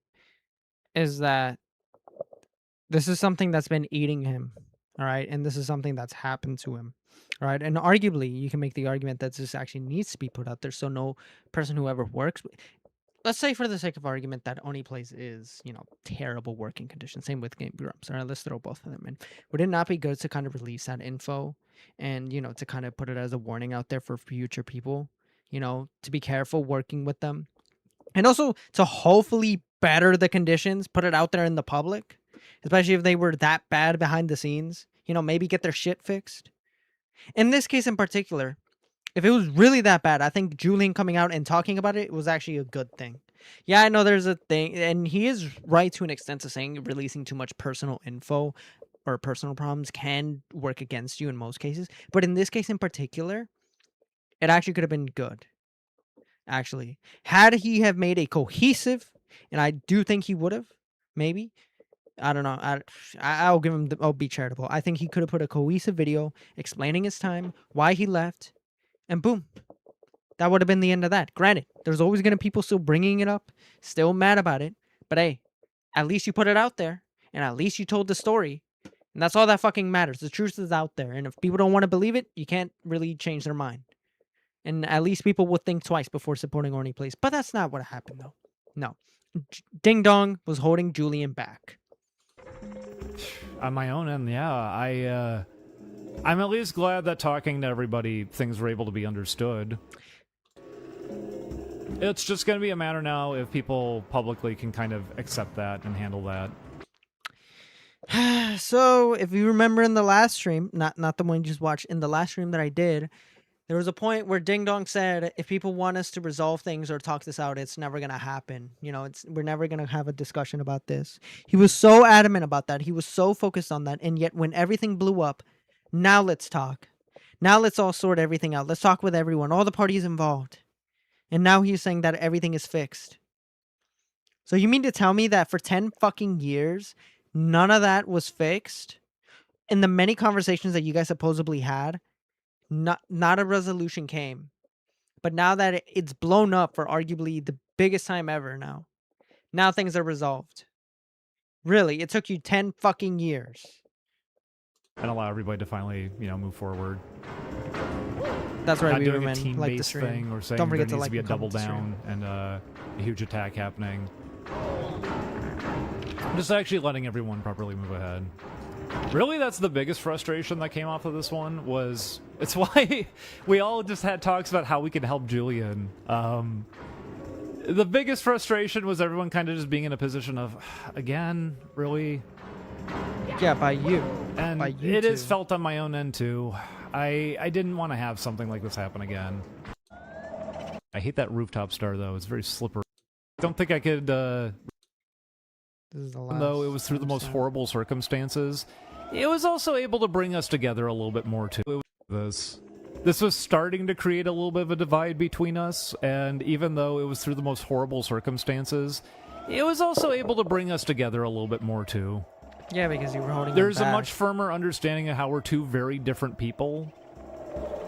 is that this is something that's been eating him, all right? And this is something that's happened to him, all right? And arguably, you can make the argument that this actually needs to be put out there so no person who ever works... Let's say, for the sake of argument, that ONEYPLAYS is, you know, terrible working conditions. Same with Game Grumps. All right, let's throw both of them in. Would it not be good to kind of release that info and, you know, to kind of put it as a warning out there for future people, you know, to be careful working with them? And also to hopefully better the conditions, put it out there in the public, especially if they were that bad behind the scenes, you know, maybe get their shit fixed. In this case in particular, if it was really that bad, I think Julian coming out and talking about it was actually a good thing. Yeah, I know there's a thing, and he is right to an extent to saying releasing too much personal info or personal problems can work against you in most cases. But in this case in particular, it actually could have been good. Actually, had he have made a cohesive, and I do think he would have, maybe. I don't know. I'll give him. I'll be charitable. I think he could have put a cohesive video explaining his time, why he left. And boom, that would have been the end of that. Granted, there's always going to be people still bringing it up, still mad about it. But hey, at least you put it out there. And at least you told the story. And that's all that fucking matters. The truth is out there. And if people don't want to believe it, you can't really change their mind. And at least people will think twice before supporting ONEYPLAYS. But that's not what happened, though. No. Ding Dong was holding Julian back. on my own end, yeah, I'm at least glad that talking to everybody, things were able to be understood. It's just going to be a matter now if people publicly can kind of accept that and handle that. So, if you remember in the last stream, not the one you just watched, in the last stream that I did, there was a point where Ding Dong said, if people want us to resolve things or talk this out, it's never going to happen. You know, we're never going to have a discussion about this. He was so adamant about that. He was so focused on that. And yet when everything blew up, now let's talk. Now let's all sort everything out. Let's talk with everyone, all the parties involved. And now he's saying that everything is fixed. So you mean to tell me that for 10 fucking years, none of that was fixed? In the many conversations that you guys supposedly had, not a resolution came. But now that it's blown up for arguably the biggest time ever now things are resolved. Really, it took you 10 fucking years. And allow everybody to finally, move forward. That's right, Not we doing were a team-based thing or saying Don't there forget needs to to be a and double comment the stream. down and a huge attack happening. Just actually letting everyone properly move ahead. Really, that's the biggest frustration that came off of this one, was it's why we all just had talks about how we could help Julian. The biggest frustration was everyone kind of just being in a position of, again, really? Yeah, by you. And by you it too. is felt on my own end, too. I didn't want to have something like this happen again. I hate that rooftop star, though. It's very slippery. I don't think I could, This is the last. though it was through the most horrible circumstances, it was also able to bring us together a little bit more, too. This was starting to create a little bit of a divide between us, and even though it was through the most horrible circumstances, it was also able to bring us together a little bit more, too. Yeah, because you were holding. There's a much firmer understanding of how we're two very different people.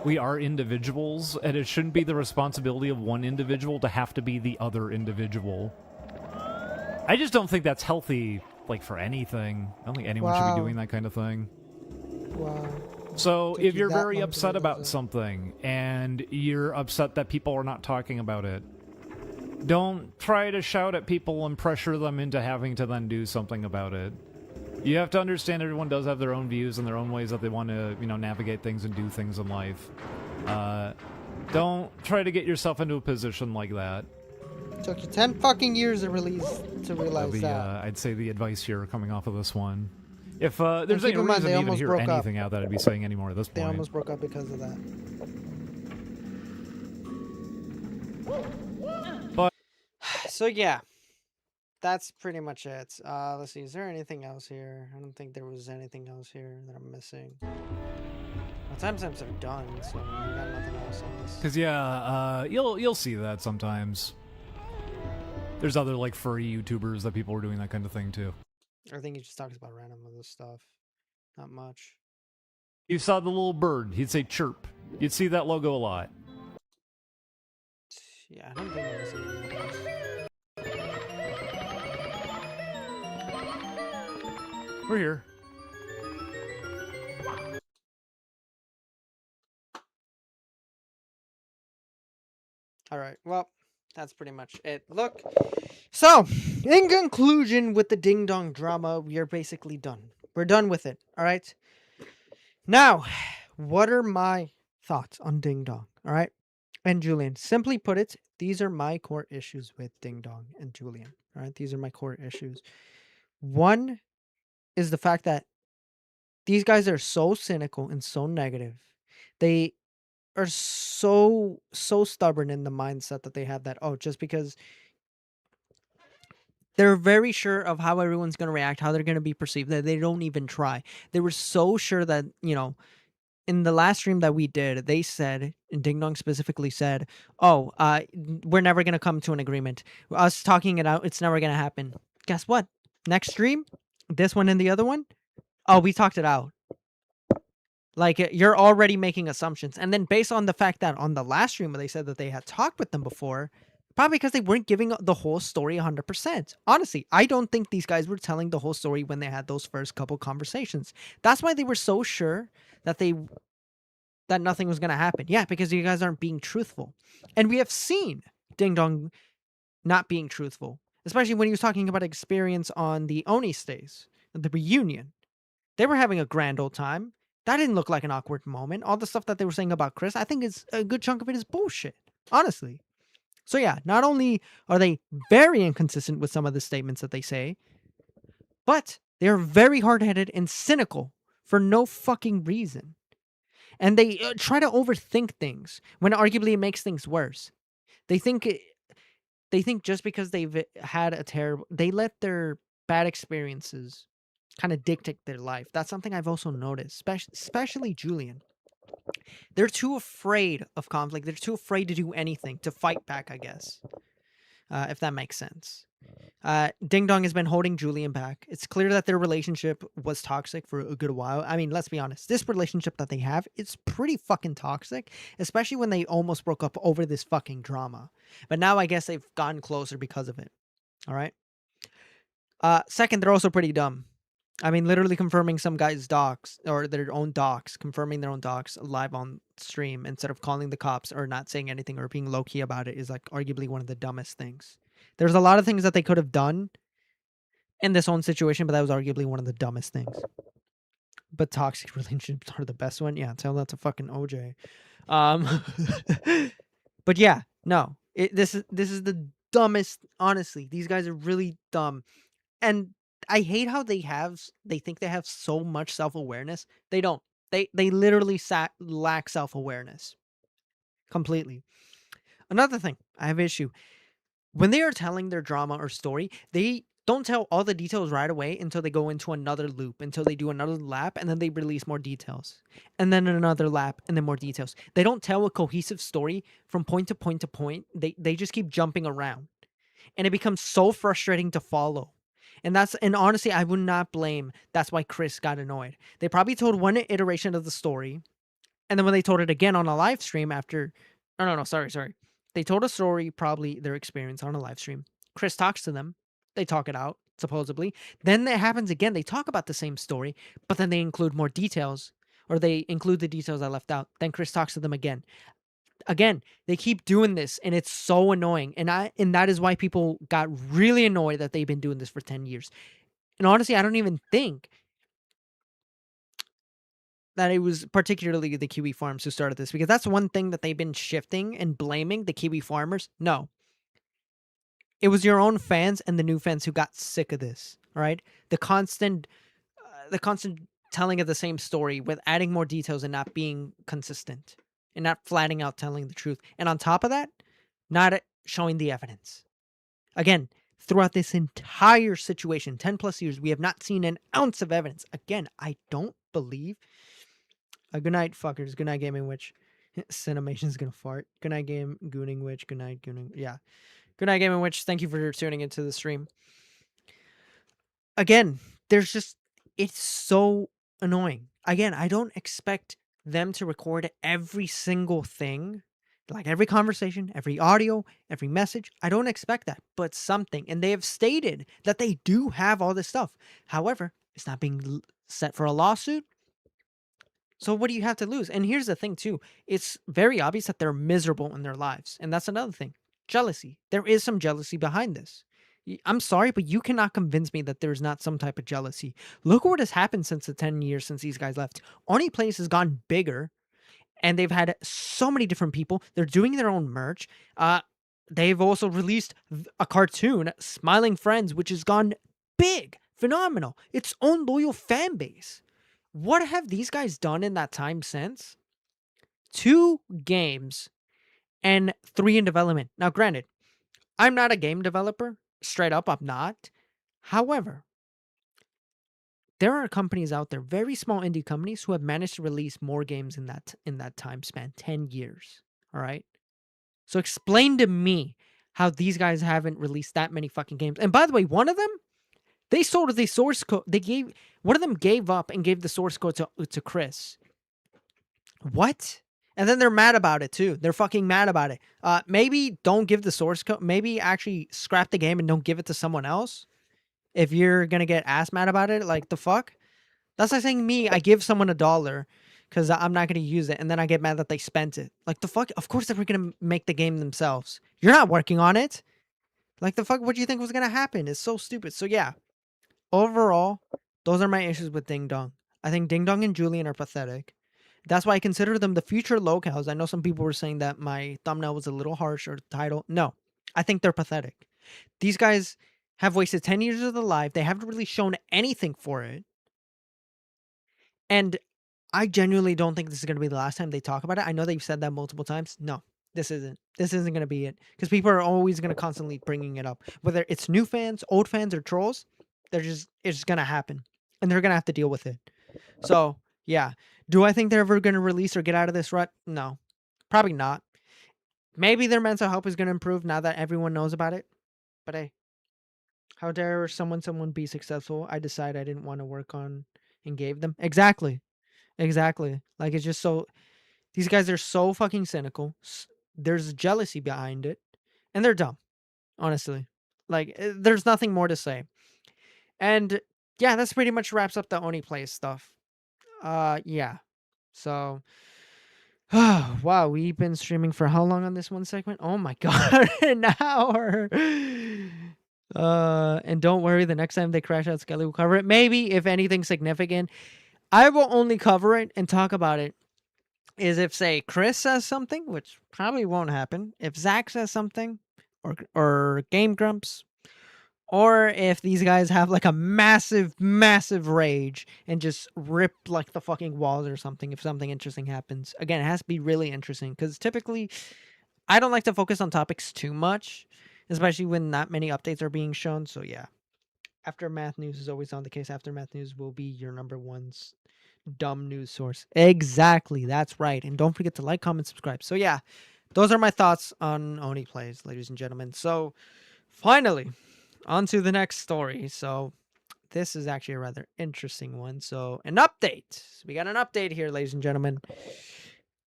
We are individuals, and it shouldn't be the responsibility of one individual to have to be the other individual. I just don't think that's healthy, like, for anything. I don't think anyone should be doing that kind of thing. Wow. So, Took if you you're that very long to upset realize about it. something, and you're upset that people are not talking about it, don't try to shout at people and pressure them into having to then do something about it. You have to understand everyone does have their own views and their own ways that they want to, navigate things and do things in life. Don't try to get yourself into a position like that. Took you 10 fucking years to realize That'd be, that. I'd say the advice here coming off of this one. If there's any keep in mind, reason they to even almost hear broke up. anything out that I'd be saying anymore at this They point. almost broke up because of that. But So yeah, that's pretty much it. Let's see. Is there anything else here? I don't think there was anything else here that I'm missing. Well, timestamps are done, so we got nothing else on this. Because you'll see that sometimes. There's other like furry YouTubers that people are doing that kind of thing too. I think he just talks about random other stuff. Not much. You saw the little bird. He'd say chirp. You'd see that logo a lot. Yeah, I don't think I'm missing anything else. We're here. All right. Well, that's pretty much it. Look. So, in conclusion, with the ding dong drama, we are basically done. We're done with it. All right. Now, what are my thoughts on ding dong? All right. And Julian, simply put it, these are my core issues with ding dong and Julian. All right. These are my core issues. One is the fact that these guys are so cynical and so negative. They are so stubborn in the mindset that they have that, oh, just because they're very sure of how everyone's going to react, how they're going to be perceived, that they don't even try. They were so sure that, in the last stream that we did, they said, and Ding Dong specifically said, oh, we're never going to come to an agreement. Us talking it out, it's never going to happen. Guess what? Next stream, this one and the other one, oh, we talked it out. Like, you're already making assumptions. And then based on the fact that on the last stream they said that they had talked with them before, probably because they weren't giving the whole story 100%. Honestly, I don't think these guys were telling the whole story when they had those first couple conversations. That's why they were so sure that nothing was going to happen. Yeah, because you guys aren't being truthful. And we have seen Ding Dong not being truthful, especially when he was talking about experience on the Oni stays, the reunion. They were having a grand old time. That didn't look like an awkward moment. All the stuff that they were saying about Chris, I think a good chunk of it is bullshit, honestly. So yeah, not only are they very inconsistent with some of the statements that they say, but they're very hard-headed and cynical for no fucking reason. And they try to overthink things when arguably it makes things worse. They think just because they've had they let their bad experiences kind of dictate their life. That's something I've also noticed, especially Julian. They're too afraid of conflict. They're too afraid to do anything, to fight back, I guess, if that makes sense. Ding Dong has been holding Julian back. It's clear that their relationship was toxic for a good while. I mean, let's be honest. This relationship that they have, it's pretty fucking toxic, especially when they almost broke up over this fucking drama. But now I guess they've gotten closer because of it. All right? Second, they're also pretty dumb. I mean, literally confirming some guy's docs, or their own docs, confirming their own docs live on stream instead of calling the cops or not saying anything or being low-key about it is like arguably one of the dumbest things. There's a lot of things that they could have done in this own situation, but that was arguably one of the dumbest things. But toxic relationships are the best one. Yeah, tell that to fucking OJ. But yeah, no. This is the dumbest, honestly. These guys are really dumb. And I hate how they think they have so much self-awareness. They don't. They literally lack self-awareness. Completely. Another thing, I have issue. When they are telling their drama or story, they don't tell all the details right away until they go into another loop, until they do another lap, and then they release more details. And then another lap, and then more details. They don't tell a cohesive story from point to point to point. They just keep jumping around. And it becomes so frustrating to follow. And honestly, I would not blame. That's why Chris got annoyed. They probably told one iteration of the story, and then when they told it again on a live stream after, no, sorry. They told a story, probably their experience on a live stream. Chris talks to them. They talk it out, supposedly. Then it happens again. They talk about the same story, but then they include more details, or they include the details I left out. Then Chris talks to them again. Again, they keep doing this, and it's so annoying. And that is why people got really annoyed that they've been doing this for 10 years. And honestly, I don't even think that it was particularly the Kiwi farms who started this, because that's one thing that they've been shifting and blaming the Kiwi farmers. No. It was your own fans and the new fans who got sick of this, all right? The constant telling of the same story with adding more details and not being consistent and not flatting out telling the truth. And on top of that, not showing the evidence. Again, throughout this entire situation, 10 plus years, we have not seen an ounce of evidence. Again, I don't believe. Good night, fuckers. Good night, Gaming Witch. Cinemation's gonna fart. Good night, Gooning Witch. Good night, Gooning. Yeah. Good night, Gaming Witch. Thank you for tuning into the stream. Again, it's so annoying. Again, I don't expect them to record every single thing, like every conversation, every audio, every message. I don't expect that, but something. And they have stated that they do have all this stuff. However, it's not being set for a lawsuit. So what do you have to lose? And here's the thing too. It's very obvious that they're miserable in their lives. And that's another thing. Jealousy. There is some jealousy behind this. I'm sorry, but you cannot convince me that there's not some type of jealousy. Look at what has happened since the 10 years since these guys left. ONEYPLAYS has gotten bigger, and they've had so many different people. They're doing their own merch. They've also released a cartoon, Smiling Friends, which has gone big, phenomenal. Its own loyal fan base. What have these guys done in that time since? 2 games and 3 in development. Now, granted, I'm not a game developer. Straight up, I'm not. However, there are companies out there, very small indie companies, who have managed to release more games in that time span, 10 years. All right? So explain to me how these guys haven't released that many fucking games. And by the way, one of them, they sold the source code. One of them gave up and gave the source code to Chris. What? And then they're mad about it too. They're fucking mad about it. Maybe don't give the source code. Maybe actually scrap the game and don't give it to someone else. If you're gonna get ass mad about it, like the fuck? That's like saying me, I give someone $1 because I'm not gonna use it, and then I get mad that they spent it. Like the fuck? Of course they were gonna make the game themselves. You're not working on it. Like the fuck? What do you think was gonna happen? It's so stupid. So yeah. Overall, those are my issues with Ding Dong. I think Ding Dong and Julian are pathetic. That's why I consider them the future locals. I know some people were saying that my thumbnail was a little harsh or the title. No, I think they're pathetic. These guys have wasted 10 years of their life. They haven't really shown anything for it. And I genuinely don't think this is going to be the last time they talk about it. I know they've said that multiple times. No, this isn't. This isn't going to be it. Because people are always going to constantly bringing it up. Whether it's new fans, old fans, or trolls, it's just going to happen. And they're going to have to deal with it. So, yeah. Do I think they're ever going to release or get out of this rut? No. Probably not. Maybe their mental health is going to improve now that everyone knows about it. But hey, how dare someone be successful? I decided I didn't want to work on and gave them. Exactly. Like, it's just so... These guys are so fucking cynical. There's jealousy behind it. And they're dumb. Honestly. Like, there's nothing more to say. And yeah, that's pretty much wraps up the ONEYPLAYS stuff. Yeah. So, wow, we've been streaming for how long on this one segment? Oh my god, an hour. And don't worry, the next time they crash out, Skelly will cover it. Maybe, if anything significant. I will only cover it and talk about it is if, say, Chris says something, which probably won't happen. If Zach says something, or Game Grumps, or if these guys have like a massive rage and just rip like the fucking walls or something, if something interesting happens. Again, it has to be really interesting because typically I don't like to focus on topics too much, especially when not many updates are being shown. So yeah, Aftermath News is always on the case. Aftermath News will be your number one dumb news source. Exactly, that's right. And don't forget to like, comment, subscribe. So yeah, those are my thoughts on Oni Plays, ladies and gentlemen. So finally, on to the next story. So this is actually a rather interesting one. So an update. We got an update here, ladies and gentlemen.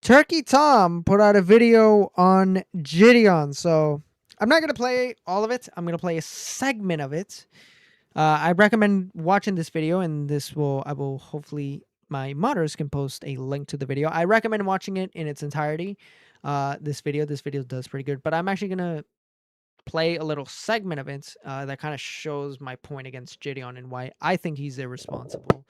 TURKEYTOM put out a video on JIDION. So I'm not going to play all of it. I'm going to play a segment of it. I recommend watching this video, and I will hopefully, my modders can post a link to the video. I recommend watching it in its entirety. This video does pretty good, but I'm actually going to play a little segment of it that kind of shows my point against JIDION and why I think he's irresponsible.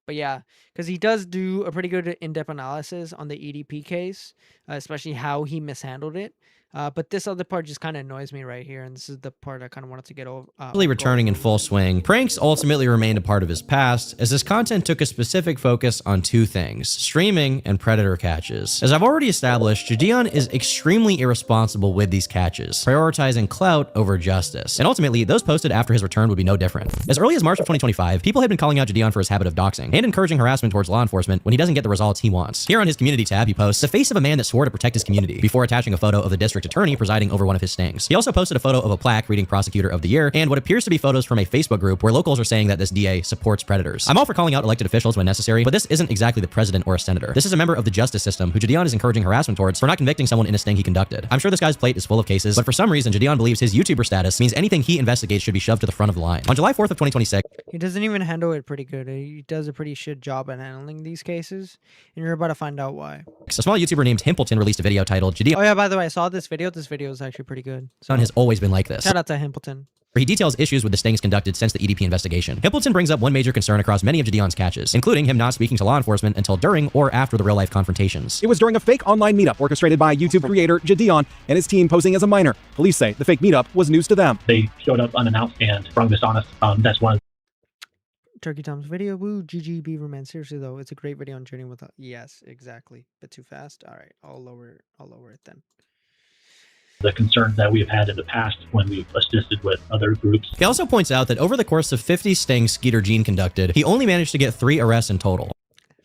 But yeah, because he does do a pretty good in-depth analysis on the EDP case, especially how he mishandled it. But this other part just kind of annoys me right here, and this is the part I kind of wanted to get over. Returning in full swing, pranks ultimately remained a part of his past, as his content took a specific focus on two things: streaming and predator catches. As I've already established, JIDION is extremely irresponsible with these catches, prioritizing clout over justice. And ultimately, those posted after his return would be no different. As early as March of 2025, people had been calling out JIDION for his habit of doxing and encouraging harassment towards law enforcement when he doesn't get the results he wants. Here on his community tab, he posts the face of a man that swore to protect his community, before attaching a photo of the district attorney presiding over one of his stings. He also posted a photo of a plaque reading Prosecutor of the Year and what appears to be photos from a Facebook group where locals are saying that this DA supports predators. I'm all for calling out elected officials when necessary, but this isn't exactly the president or a senator. This is a member of the justice system who JIDION is encouraging harassment towards for not convicting someone in a sting he conducted. I'm sure this guy's plate is full of cases, but for some reason JIDION believes his YouTuber status means anything he investigates should be shoved to the front of the line. On July 4th of 2026, he doesn't even handle it pretty good. He does a pretty shit job at handling these cases, and you're about to find out why. a small YouTuber named Himpleton released a video titled JIDION. Oh yeah, by the way, I saw this video. This video is actually pretty good. So Has always been like this. shout out to Himpleton. Where he details issues with the stings conducted since the EDP investigation. Himpleton brings up one major concern across many of JIDION's catches, including him not speaking to law enforcement until during or after the real-life confrontations. It was during a fake online meetup orchestrated by YouTube creator JIDION and his team posing as a minor. Police say the fake meetup was news to them. They showed up unannounced and sprung this on us. That's one of TURKEYTOM's video. Woo, GG Beaverman. Seriously though, it's a great video on journey with. Yes, exactly. Bit too fast. All right, I'll lower it then. the concerns that we've had in the past when we've assisted with other groups. He also points out that over the course of 50 stings Skeeter Gene conducted, he only managed to get 3 arrests in total.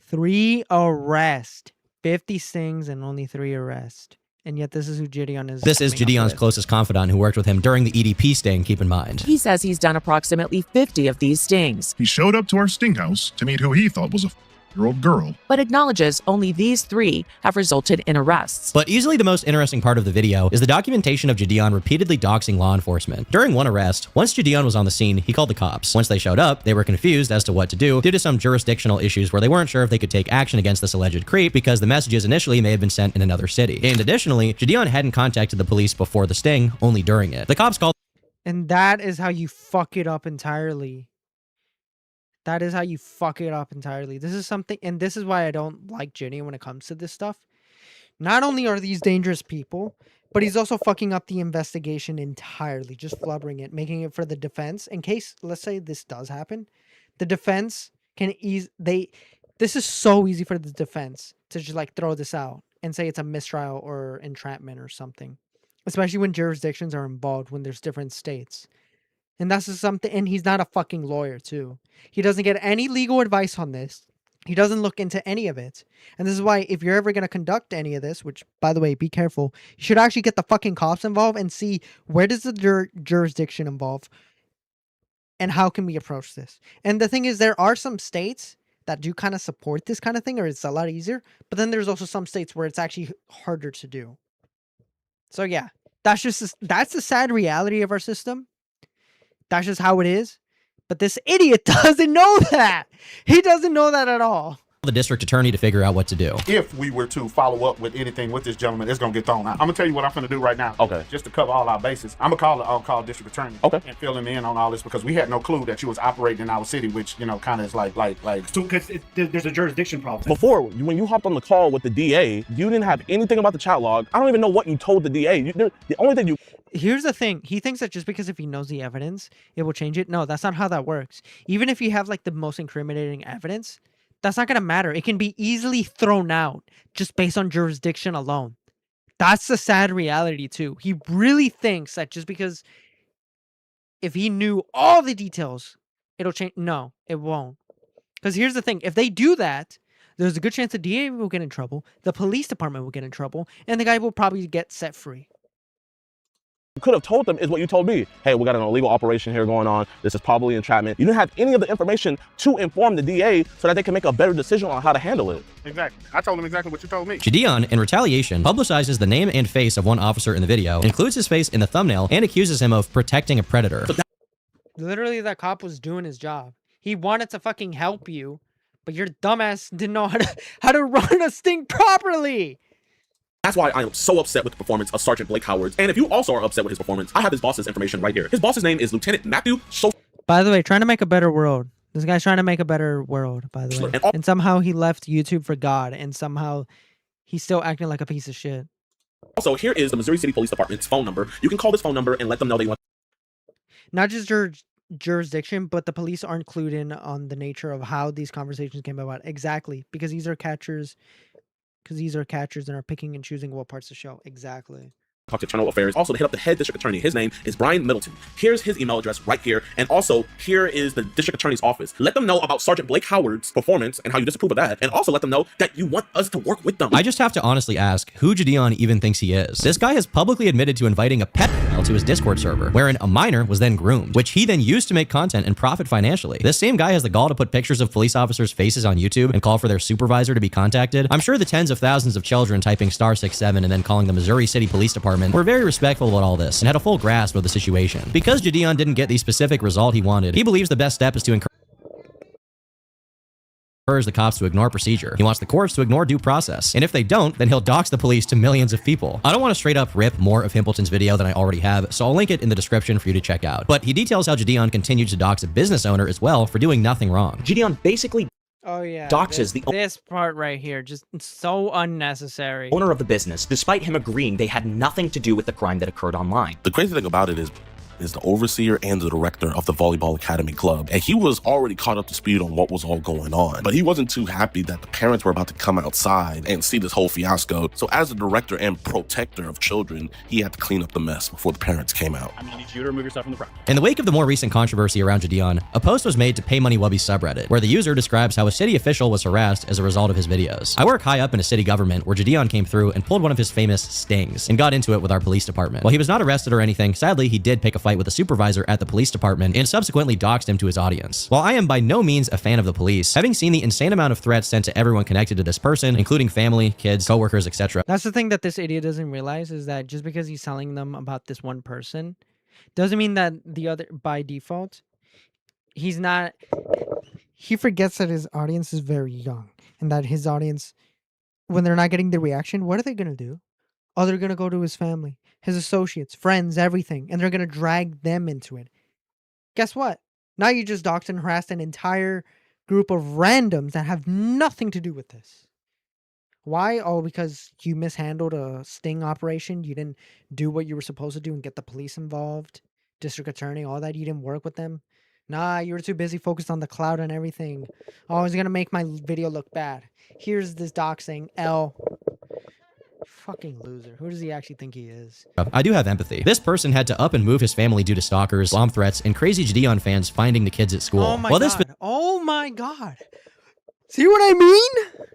3 arrests. 50 stings and only 3 arrests. And yet this is who JIDION is. This is JIDION's closest confidant who worked with him during the EDP sting, keep in mind. He says he's done approximately 50 of these stings. He showed up to our sting house to meet who he thought was a year-old girl, but acknowledges only these 3 have resulted in arrests. But easily the most interesting part of the video is the documentation of JIDION repeatedly doxing law enforcement. During one arrest, once JIDION was on the scene, he called the cops. Once they showed up, they were confused as to what to do due to some jurisdictional issues where they weren't sure if they could take action against this alleged creep because the messages initially may have been sent in another city. And additionally, JIDION hadn't contacted the police before the sting, only during it. The cops called. And that is how you fuck it up entirely. That is how you fuck it up entirely. This is something, and this is why I don't like JIDION when it comes to this stuff. Not only are these dangerous people, but he's also fucking up the investigation entirely, just flubbering it, making it for the defense. In case, let's say this does happen, the defense can this is so easy for the defense to just like throw this out and say it's a mistrial or entrapment or something. Especially when jurisdictions are involved, when there's different states. And that's just something, and he's not a fucking lawyer too. He doesn't get any legal advice on this. He doesn't look into any of it. And this is why if you're ever going to conduct any of this, which by the way, be careful, you should actually get the fucking cops involved and see where does the jurisdiction involve and how can we approach this. And the thing is, there are some states that do kind of support this kind of thing, or it's a lot easier. But then there's also some states where it's actually harder to do. So yeah, that's the sad reality of our system. That's just how it is. But this idiot doesn't know that. He doesn't know that at all. The district attorney to figure out what to do. If we were to follow up with anything with this gentleman, it's gonna get thrown out. I'm gonna tell you what I'm gonna do right now. Okay. Just to cover all our bases, I'm gonna call the on-call district attorney. Okay. And fill him in on all this because we had no clue that you was operating in our city, which kind of is like. So because there's a jurisdiction problem. Before, when you hopped on the call with the DA, you didn't have anything about the chat log. I don't even know what you told the DA. The only thing you. Here's the thing. He thinks that just because if he knows the evidence, it will change it. No, that's not how that works. Even if you have like the most incriminating evidence, that's not going to matter. It can be easily thrown out just based on jurisdiction alone. That's the sad reality too. He really thinks that just because if he knew all the details, it'll change. No, it won't. Because here's the thing. If they do that, there's a good chance the DA will get in trouble, the police department will get in trouble, and the guy will probably get set free. You could have told them is what you told me. Hey, we got an illegal operation here going on. This is probably entrapment. You didn't have any of the information to inform the DA so that they can make a better decision on how to handle it. Exactly. I told him exactly what you told me. JIDION, in retaliation, publicizes the name and face of one officer in the video, includes his face in the thumbnail, and accuses him of protecting a predator. Literally, that cop was doing his job. He wanted to fucking help you, but your dumbass didn't know how to run a sting properly. That's why I am so upset with the performance of Sergeant Blake Howard. And if you also are upset with his performance, I have his boss's information right here. His boss's name is Lieutenant Matthew So. By the way, trying to make a better world. This guy's trying to make a better world, by the way. And somehow he left YouTube for God, and somehow he's still acting like a piece of shit. Also, here is the Missouri City Police Department's phone number. You can call this phone number and let them know that you want. Not just your jurisdiction, but the police aren't clued in on the nature of how these conversations came about. Exactly, because these are catchers. Because these are catchers and are picking and choosing what parts to show. Exactly. Talk to Internal Affairs. Also, to hit up the head district attorney. His name is Brian Middleton. Here's his email address right here. And also, here is the district attorney's office. Let them know about Sergeant Blake Howard's performance and how you disapprove of that. And also let them know that you want us to work with them. I just have to honestly ask who JIDION even thinks he is. This guy has publicly admitted to inviting a pedophile to his Discord server, wherein a minor was then groomed, which he then used to make content and profit financially. This same guy has the gall to put pictures of police officers' faces on YouTube and call for their supervisor to be contacted. I'm sure the tens of thousands of children typing *67 and then calling the Missouri City Police Department were very respectful about all this and had a full grasp of the situation. Because JIDION didn't get the specific result he wanted, he believes the best step is to encourage the cops to ignore procedure. He wants the courts to ignore due process. And if they don't, then he'll dox the police to millions of people. I don't want to straight up rip more of Himpleton's video than I already have, so I'll link it in the description for you to check out. But he details how JIDION continued to dox a business owner as well for doing nothing wrong. JIDION basically doxes this part right here, just so unnecessary. owner of the business, despite him agreeing they had nothing to do with the crime that occurred online. The crazy thing about it is the overseer and the director of the Volleyball Academy Club. And he was already caught up to speed on what was all going on. But he wasn't too happy that the parents were about to come outside and see this whole fiasco. So as the director and protector of children, he had to clean up the mess before the parents came out. I'm gonna need you to remove yourself from the crowd. In the wake of the more recent controversy around JIDION, a post was made to Pay Money Wubby's subreddit, where the user describes how a city official was harassed as a result of his videos. I work high up in a city government where JIDION came through and pulled one of his famous stings and got into it with our police department. While he was not arrested or anything, sadly, he did pick a fight with a supervisor at the police department and subsequently doxed him to his audience. While I am by no means a fan of the police, having seen the insane amount of threats sent to everyone connected to this person, including family, kids, coworkers, etc. That's the thing that this idiot doesn't realize, is that just because he's telling them about this one person doesn't mean that the other, by default, he's not, he forgets that his audience is very young and that his audience, when they're not getting the reaction, what are they going to do? Oh, they're going to go to his family, his associates, friends, everything, and they're going to drag them into it. Guess what? Now you just doxed and harassed an entire group of randoms that have nothing to do with this. Why? Oh, because you mishandled a sting operation. You didn't do what you were supposed to do and get the police involved, district attorney, all that. You didn't work with them. Nah, you were too busy focused on the cloud and everything. Oh, it's going to make my video look bad. Here's this doxing. L. Fucking loser. Who does he actually think he is? I do have empathy. This person had to up and move his family due to stalkers, bomb threats, and crazy JIDION fans finding the kids at school. Oh my god. Oh my god. See what I mean?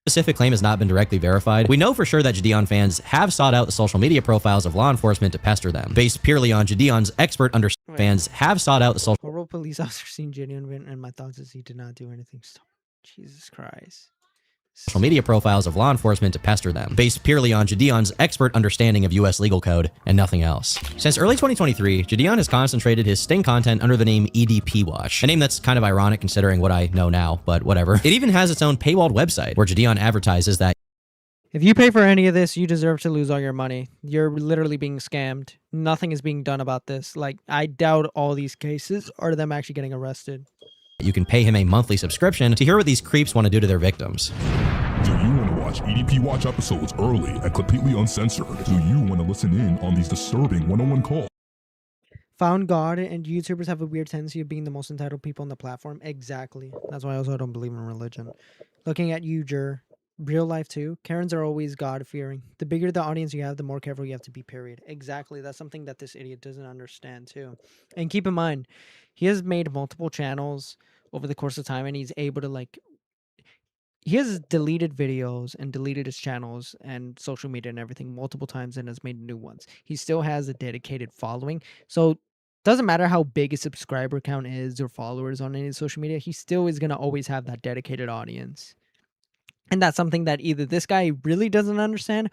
Specific claim has not been directly verified. We know for sure that JIDION fans have sought out the social media profiles of law enforcement to pester them. Based purely on JIDION's expert understanding, fans have sought out the social... A rural police officer seen JIDION, and my thoughts is he did not do anything. Jesus Christ. social media profiles of law enforcement to pester them, based purely on JIDION's expert understanding of US legal code and nothing else. Since early 2023, JIDION has concentrated his sting content under the name EDP Watch, a name that's kind of ironic considering what I know now, but whatever. It even has its own paywalled website where JIDION advertises that if you pay for any of this, you deserve to lose all your money. You're literally being scammed. Nothing is being done about this. Like, I doubt all these cases are them actually getting arrested. You can pay him a monthly subscription to hear what these creeps want to do to their victims. Do you want to watch EDP Watch episodes early and completely uncensored? Do you want to listen in on these disturbing one-on-one calls? Found God and YouTubers have a weird tendency of being the most entitled people on the platform. Exactly. That's why I also don't believe in religion. Looking at you, Jur. real life too, Karens are always God-fearing. The bigger the audience you have, the more careful you have to be, period. Exactly. That's something that this idiot doesn't understand too. And keep in mind, he has made multiple channels over the course of time, and he's able to like he has deleted videos and deleted his channels and social media and everything multiple times and has made new ones. He still has a dedicated following. So doesn't matter how big his subscriber count is or followers on any social media, he still is going to always have that dedicated audience. And that's something that either this guy really doesn't understand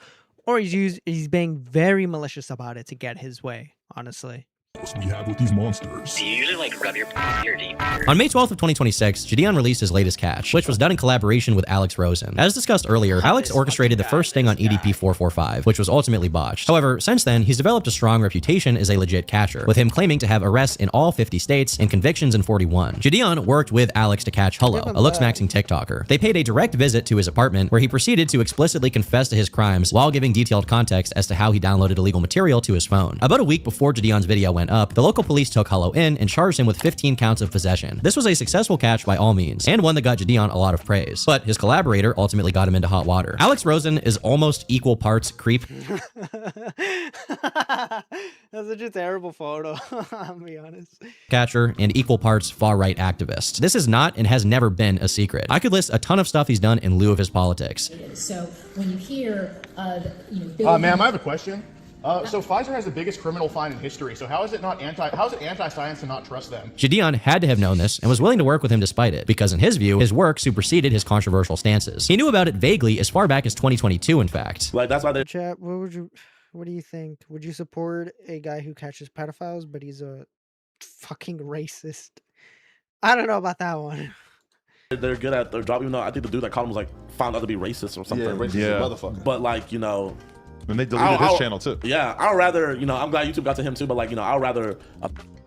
or he's being very malicious about it to get his way, honestly. We have with these monsters. Do you usually like rub your deep? On May 12th of 2026, JIDION released his latest catch, which was done in collaboration with Alex Rosen. As discussed earlier, Alex orchestrated the first sting on EDP 445, which was ultimately botched. However, since then, he's developed a strong reputation as a legit catcher, with him claiming to have arrests in all 50 states and convictions in 41. JIDION worked with Alex to catch Hullo, a looks-maxing TikToker. They paid a direct visit to his apartment, where he proceeded to explicitly confess to his crimes while giving detailed context as to how he downloaded illegal material to his phone. About a week before JIDION's video went up, the local police took Hullo in and charged him with 15 counts of possession. This was a successful catch by all means, and one that got JIDION a lot of praise, but his collaborator ultimately got him into hot water. Alex Rosen is almost equal parts creep. That's such a terrible photo, I'll be honest. Catcher and equal parts far-right activist. This is not and has never been a secret. I could list a ton of stuff he's done in lieu of his politics. So when you hear, ma'am, I have a question. So Pfizer has the biggest criminal fine in history. So how is it anti-science to not trust them? JIDION had to have known this and was willing to work with him despite it, because in his view, his work superseded his controversial stances. He knew about it vaguely as far back as 2022, in fact. Like, that's why they're... Chat, what do you think? Would you support a guy who catches pedophiles, but he's a fucking racist? I don't know about that one. They're good at their job, even though I think the dude that caught him was like found out to be racist or something. Yeah, racist motherfucker. But like, you know, and they deleted his channel too. Yeah, I'd rather, you know, I'm glad YouTube got to him too, but like, you know, I'd rather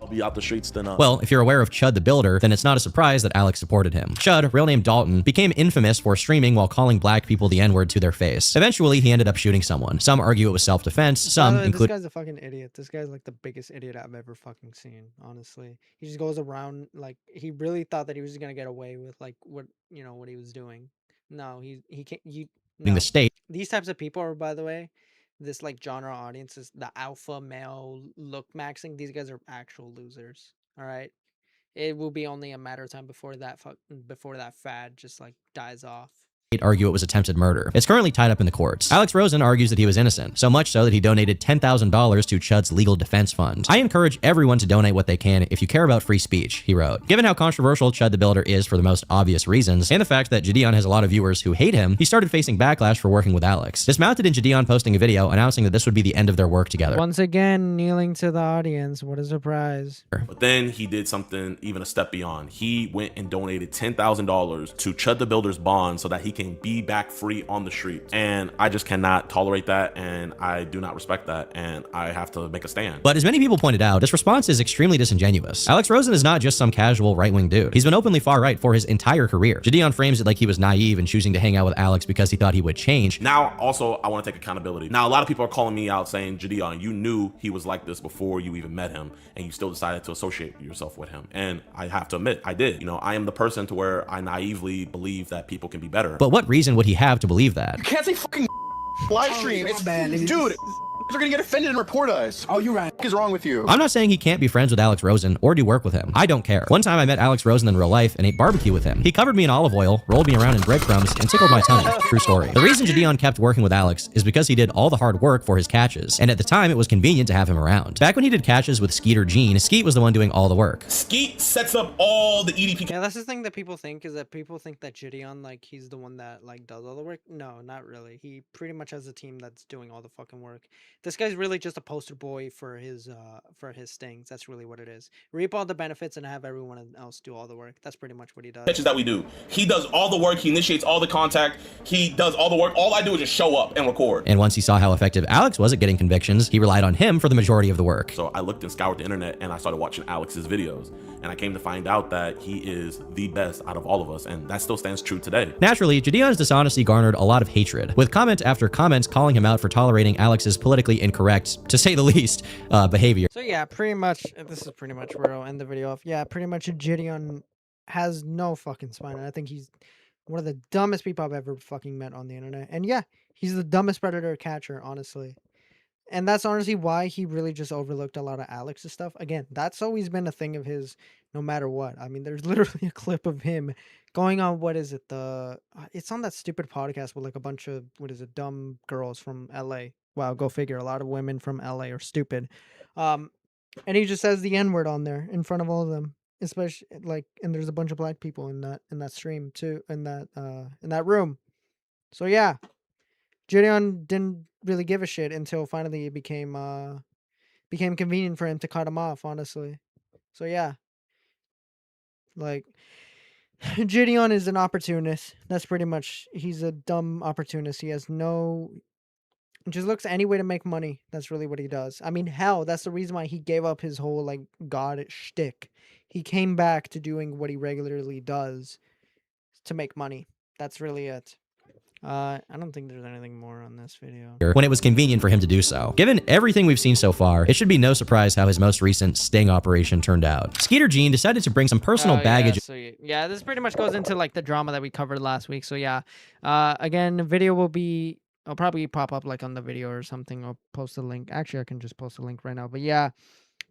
be out the streets than Well, if you're aware of Chud the Builder, then it's not a surprise that Alex supported him. Chud, real name Dalton, became infamous for streaming while calling black people the N-word to their face. Eventually, he ended up shooting someone. Some argue it was self-defense, some include... This guy's a fucking idiot. This guy's like the biggest idiot I've ever fucking seen, honestly. He just goes around, like, he really thought that he was just gonna get away with, like, what he was doing. No, he can't, in the state. These types of people are, by the way, this like genre audience is the alpha male look maxing. These guys are actual losers. All right, it will be only a matter of time before that fad just like dies off. Argue it was attempted murder. It's currently tied up in the courts. Alex Rosen argues that he was innocent, so much so that he donated $10,000 to Chud's legal defense fund. I encourage everyone to donate what they can if you care about free speech, he wrote. Given how controversial Chud the Builder is for the most obvious reasons, and the fact that JIDION has a lot of viewers who hate him, he started facing backlash for working with Alex. This mounted in JIDION posting a video announcing that this would be the end of their work together. Once again, kneeling to the audience. What a surprise. But then he did something even a step beyond. He went and donated $10,000 to Chud the Builder's bond so that he can be back free on the street. And I just cannot tolerate that, and I do not respect that, and I have to make a stand. But as many people pointed out, this response is extremely disingenuous. Alex Rosen is not just some casual right-wing dude. He's been openly far-right for his entire career. JIDION frames it like he was naive and choosing to hang out with Alex because he thought he would change. Now, also, I want to take accountability. Now, a lot of people are calling me out saying, JIDION, you knew he was like this before you even met him, and you still decided to associate yourself with him. And I have to admit, I did. You know, I am the person to where I naively believe that people can be better. But what reason would he have to believe that? You can't say fucking live stream. It's bad, dude. They're gonna get offended and report us. Oh, you're right. What is wrong with you? I'm not saying he can't be friends with Alex Rosen or do work with him. I don't care. One time I met Alex Rosen in real life and ate barbecue with him. He covered me in olive oil, rolled me around in breadcrumbs, and tickled my tummy. True story. The reason JIDION kept working with Alex is because he did all the hard work for his catches, and at the time it was convenient to have him around. Back when he did catches with Skeet or Gene, Skeet was the one doing all the work. Skeet sets up all the EDP. Yeah, that's the thing that people think, is that people think that JIDION, like, he's the one that like does all the work. No, not really. He pretty much has a team that's doing all the fucking work. This guy's really just a poster boy for his stings. That's really what it is. Reap all the benefits and have everyone else do all the work. That's pretty much what he does. Pitches that we do. He does all the work. He initiates all the contact. He does all the work. All I do is just show up and record. And once he saw how effective Alex was at getting convictions, he relied on him for the majority of the work. So I looked and scoured the internet and I started watching Alex's videos. And I came to find out that he is the best out of all of us. And that still stands true today. Naturally, JIDION's dishonesty garnered a lot of hatred, with comment after comment calling him out for tolerating Alex's politically incorrect, to say the least, behavior. So yeah, pretty much, this is pretty much where I'll end the video off. Yeah, pretty much JIDION has no fucking spine, and I think he's One of the dumbest people I've ever fucking met on the internet. And yeah, he's the dumbest predator catcher, honestly. And that's honestly why he really just overlooked a lot of Alex's stuff. Again, that's always been a thing of his, no matter what. I mean, there's literally a clip of him going on, what is it? It's on that stupid podcast with like a bunch of, what is it, dumb girls from LA. Wow, go figure. A lot of women from LA are stupid. And he just says the N-word on there in front of all of them. Especially like, and there's a bunch of black people in that stream too, in that room. So yeah. JIDION didn't really give a shit until finally it became convenient for him to cut him off, honestly. So yeah. Like JIDION is an opportunist. That's pretty much, he's a dumb opportunist. He has no, just looks any way to make money. That's really what he does. I mean, hell, that's the reason why he gave up his whole like god shtick. He came back to doing what he regularly does to make money. That's really it. I don't think there's anything more on this video. When it was convenient for him to do so. Given everything we've seen so far, it should be no surprise how his most recent sting operation turned out. Skeeter Jean decided to bring some personal baggage. Yeah, this pretty much goes into like the drama that we covered last week. So yeah, again, the video will be, I'll probably pop up like on the video or something. I'll post a link. Actually, I can just post a link right now. But yeah,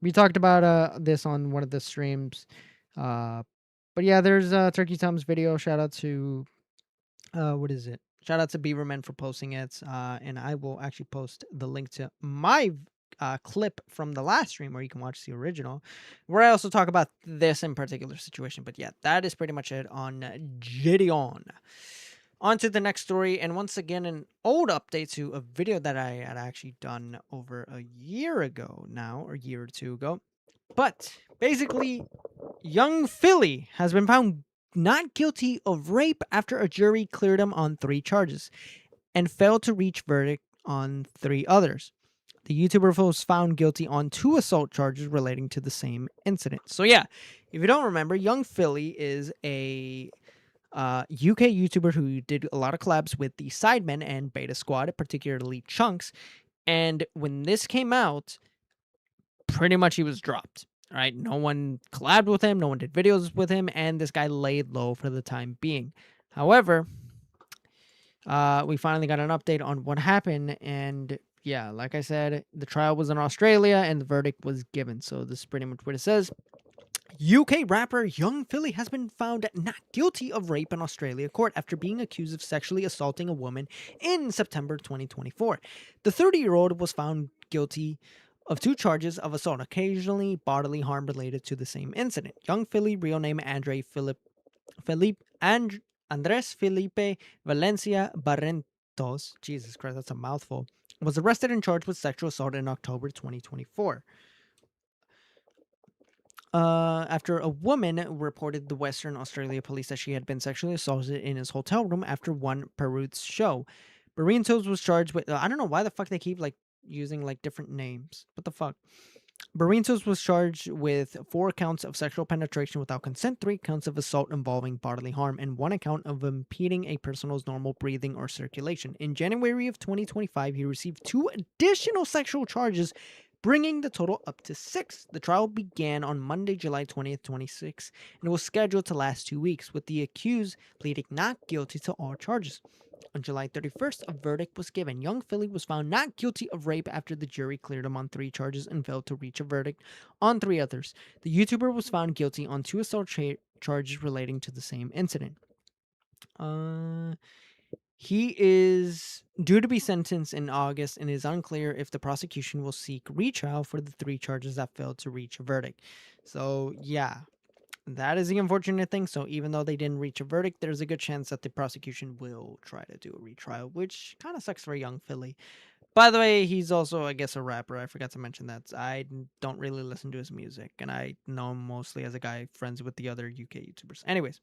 we talked about this on one of the streams. But yeah, there's TurkeyTom's video. Shout out to what is it? Shout out to Beaverman for posting it. And I will actually post the link to my clip from the last stream where you can watch the original, where I also talk about this in particular situation. But yeah, that is pretty much it on JIDION. On to the next story, and once again, an old update to a video that I had actually done over a year ago now, or a year or two ago. But basically, young FILLY has been found not guilty of rape after a jury cleared him on 3 charges and failed to reach verdict on 3 others. The YouTuber was found guilty on 2 assault charges relating to the same incident. So yeah, if you don't remember, young FILLY is a UK YouTuber who did a lot of collabs with the Sidemen and Beta Squad, particularly Chunks. And when this came out, pretty much he was dropped. Right? No one collabed with him, no one did videos with him, and this guy laid low for the time being. However, we finally got an update on what happened, and yeah, like I said, the trial was in Australia, and the verdict was given. So this is pretty much what it says. UK rapper Young FILLY has been found not guilty of rape in Australia court after being accused of sexually assaulting a woman in September 2024. The 30-year-old was found guilty of 2 charges of assault, occasionally bodily harm related to the same incident. Young FILLY, real name Andres Felipe Valencia Barrentos, Jesus Christ, that's a mouthful, was arrested and charged with sexual assault in October 2024. After a woman reported the Western Australia police that she had been sexually assaulted in his hotel room after one Peruth's show. Barrentos was charged with, I don't know why the fuck they keep like using like different names. What the fuck? Barrentos was charged with 4 counts of sexual penetration without consent, 3 counts of assault involving bodily harm, and 1 account of impeding a person's normal breathing or circulation. In January of 2025, he received 2 additional sexual charges, bringing the total up to 6. The trial began on Monday, July 20th, 2026, and was scheduled to last 2 weeks, with the accused pleading not guilty to all charges. On July 31st, a verdict was given. Young FILLY was found not guilty of rape after the jury cleared him on 3 charges and failed to reach a verdict on 3 others. The YouTuber was found guilty on 2 assault charges relating to the same incident. He is due to be sentenced in August, and it is unclear if the prosecution will seek retrial for the 3 charges that failed to reach a verdict. So, yeah. That is the unfortunate thing. So even though they didn't reach a verdict, there's a good chance that the prosecution will try to do a retrial, which kind of sucks for young FILLY. By the way, he's also, I guess, a rapper. I forgot to mention that. I don't really listen to his music, and I know him mostly as a guy friends with the other UK YouTubers. Anyways,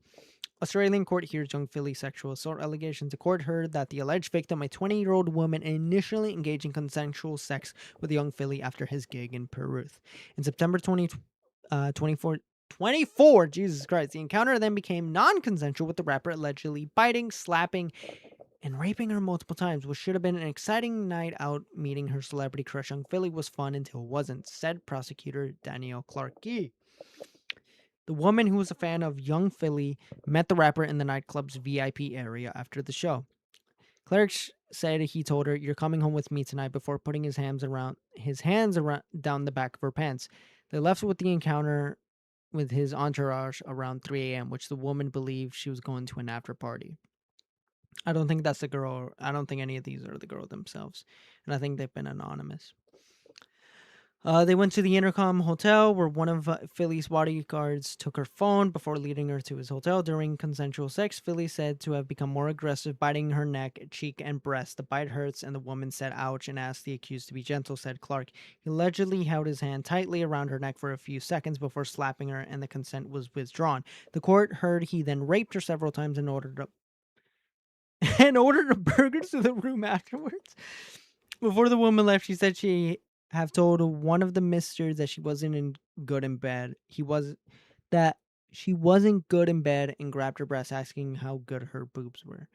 Australian court hears young FILLY sexual assault allegations. The court heard that the alleged victim, a 20-year-old woman, initially engaged in consensual sex with young FILLY after his gig in Perth. In September 2024, Jesus Christ. The encounter then became non-consensual, with the rapper allegedly biting, slapping, and raping her multiple times. What should have been an exciting night out meeting her celebrity crush young FILLY was fun until it wasn't, said prosecutor Daniel Clarkey. The woman, who was a fan of Young Philly, met the rapper in the nightclub's VIP area after the show. Clerks said he told her, "You're coming home with me tonight," before putting his hands around down the back of her pants. They left with the encounter with his entourage around 3 a.m., which the woman believed she was going to an after party. I don't think that's the girl. I don't think any of these are the girl themselves. And I think they've been anonymous. They went to the Intercom Hotel, where one of Philly's bodyguards took her phone before leading her to his hotel. During consensual sex, Philly said to have become more aggressive, biting her neck, cheek, and breast. The bite hurts, and the woman said ouch and asked the accused to be gentle, said Clark. He allegedly held his hand tightly around her neck for a few seconds before slapping her, and the consent was withdrawn. The court heard he then raped her several times and ordered a burger to the room afterwards. Before the woman left, she said she have told one of the misters that she wasn't good in bed. She wasn't good in bed, and grabbed her breast, asking how good her boobs were.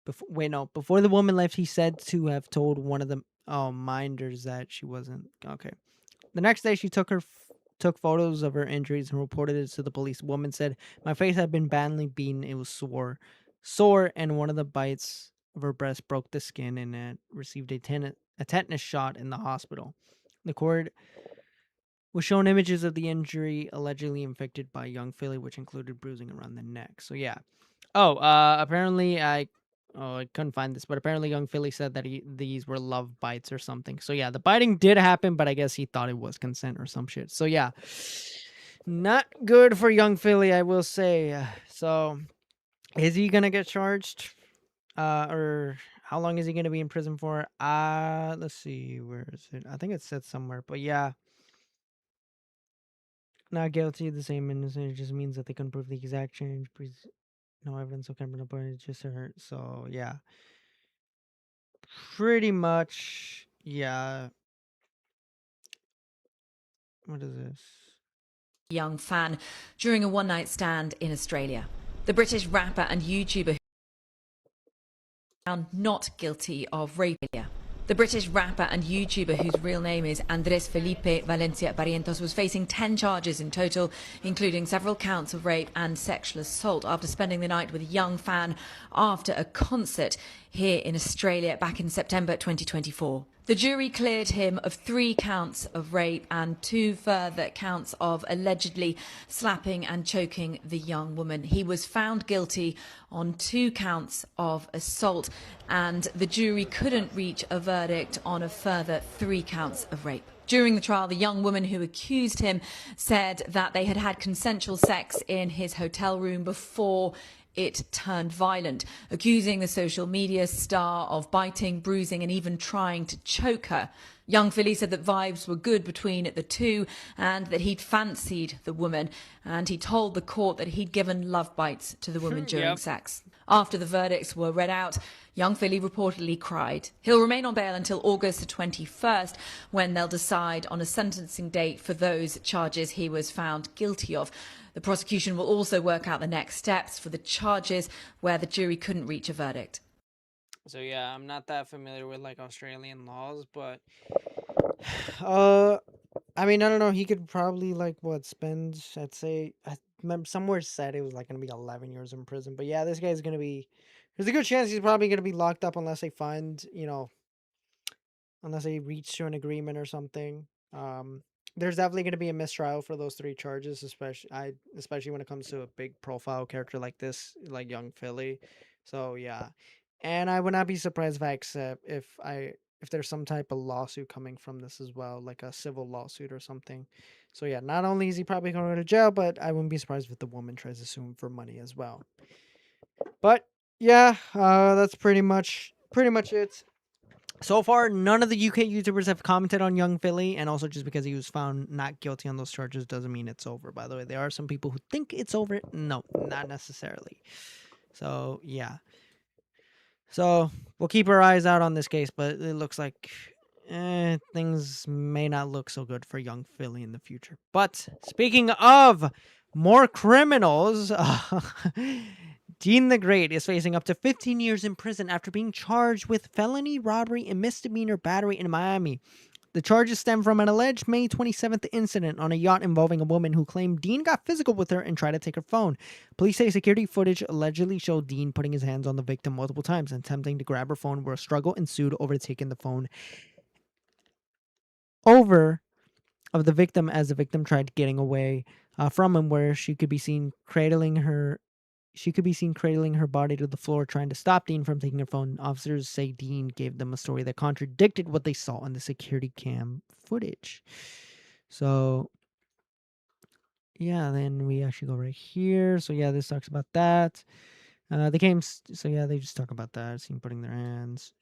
Before the woman left, he said to have told one of the minders that she wasn't okay. The next day, she took photos of her injuries and reported it to the police. The woman said, "My face had been badly beaten. It was sore, and one of the bites of her breast broke the skin, and it received a tetanus shot in the hospital." The court was shown images of the injury allegedly inflicted by Young Philly, which included bruising around the neck. So yeah. Apparently I couldn't find this, but apparently Young Philly said that these were love bites or something. So yeah, the biting did happen, but I guess he thought it was consent or some shit. So yeah, not good for Young Philly, I will say. So is he gonna get charged? Or how long is he going to be in prison for? Let's see. Where is it? I think it said somewhere. But yeah. Not guilty, the same innocent. It just means that they couldn't prove the exact change. No evidence of criminal point. It's just hurt. So yeah. Pretty much. Yeah. What is this? Young fan during a one-night stand in Australia. The British rapper and YouTuber found not guilty of rape. The British rapper and YouTuber, whose real name is Andres Felipe Valencia Barrientos, was facing 10 charges in total, including several counts of rape and sexual assault, after spending the night with a young fan after a concert here in Australia back in September 2024. The jury cleared him of 3 counts of rape and 2 further counts of allegedly slapping and choking the young woman. He was found guilty on 2 counts of assault, and the jury couldn't reach a verdict on a further 3 counts of rape. During the trial, the young woman who accused him said that they had had consensual sex in his hotel room before it turned violent, accusing the social media star of biting, bruising, and even trying to choke her. Young Philly said that vibes were good between the two and that he'd fancied the woman, and he told the court that he'd given love bites to the woman during sex. After the verdicts were read out, Young Philly reportedly cried. He'll remain on bail until August the 21st, when they'll decide on a sentencing date for those charges he was found guilty of. The prosecution will also work out the next steps for the charges where the jury couldn't reach a verdict. So yeah, I'm not that familiar with like Australian laws, but I mean, I don't know. He could probably spend, I'd say, I remember somewhere said it was like gonna be 11 years in prison. But yeah, this guy's gonna be. There's a good chance he's probably gonna be locked up unless they find, unless they reach to an agreement or something. There's definitely going to be a mistrial for those 3 charges, especially when it comes to a big profile character like this, like Young Philly. So yeah, and I would not be surprised if there's some type of lawsuit coming from this as well, like a civil lawsuit or something. So yeah, not only is he probably going to go to jail, but I wouldn't be surprised if the woman tries to sue him for money as well. But yeah, that's pretty much it. So far, none of the UK YouTubers have commented on Young Philly, and also just because he was found not guilty on those charges doesn't mean it's over, by the way. There are some people who think it's over. No, not necessarily. So, yeah. So, we'll keep our eyes out on this case, but it looks like things may not look so good for Young Philly in the future. But, speaking of more criminals, Gene the Great is facing up to 15 years in prison after being charged with felony robbery and misdemeanor battery in Miami. The charges stem from an alleged May 27th incident on a yacht involving a woman who claimed Dean got physical with her and tried to take her phone. Police say security footage allegedly showed Dean putting his hands on the victim multiple times and attempting to grab her phone, where a struggle ensued over taking the phone over of the victim as the victim tried getting away from him, where she could be seen cradling her body to the floor, trying to stop Dean from taking her phone. Officers say Dean gave them a story that contradicted what they saw on the security cam footage. So, yeah, then we actually go right here. So, yeah, this talks about that. They just talk about that. Seen putting their hands.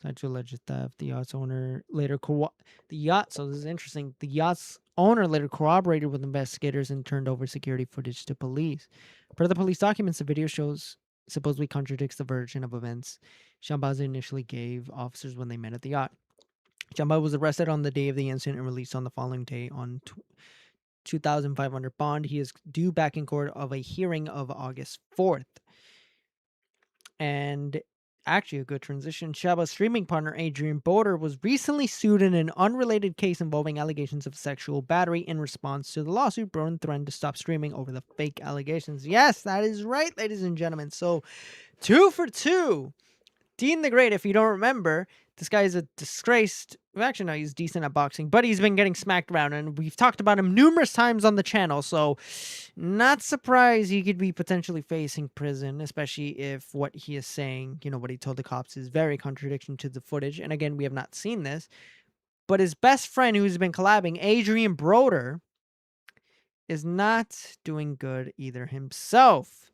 Tied to alleged theft. The yacht's owner later so this is interesting. The yacht's owner later corroborated with investigators and turned over security footage to police. Per the police documents, the video supposedly contradicts the version of events Shambazi initially gave officers when they met at the yacht. Shamba was arrested on the day of the incident and released on the following day on $2,500 bond. He is due back in court of a hearing of August 4th. And actually, a good transition. Shaba's streaming partner, Adrian Boder, was recently sued in an unrelated case involving allegations of sexual battery. In response to the lawsuit, Boder threatened to stop streaming over the fake allegations. Yes, that is right, ladies and gentlemen. So, 2 for 2. Dean the Great, if you don't remember, this guy is a disgraced... Well, actually, no, he's decent at boxing, but he's been getting smacked around, and we've talked about him numerous times on the channel, so not surprised he could be potentially facing prison, especially if what he is saying, what he told the cops, is very contradiction to the footage. And again, we have not seen this, but his best friend who's been collabing, Adrian Broder, is not doing good either himself.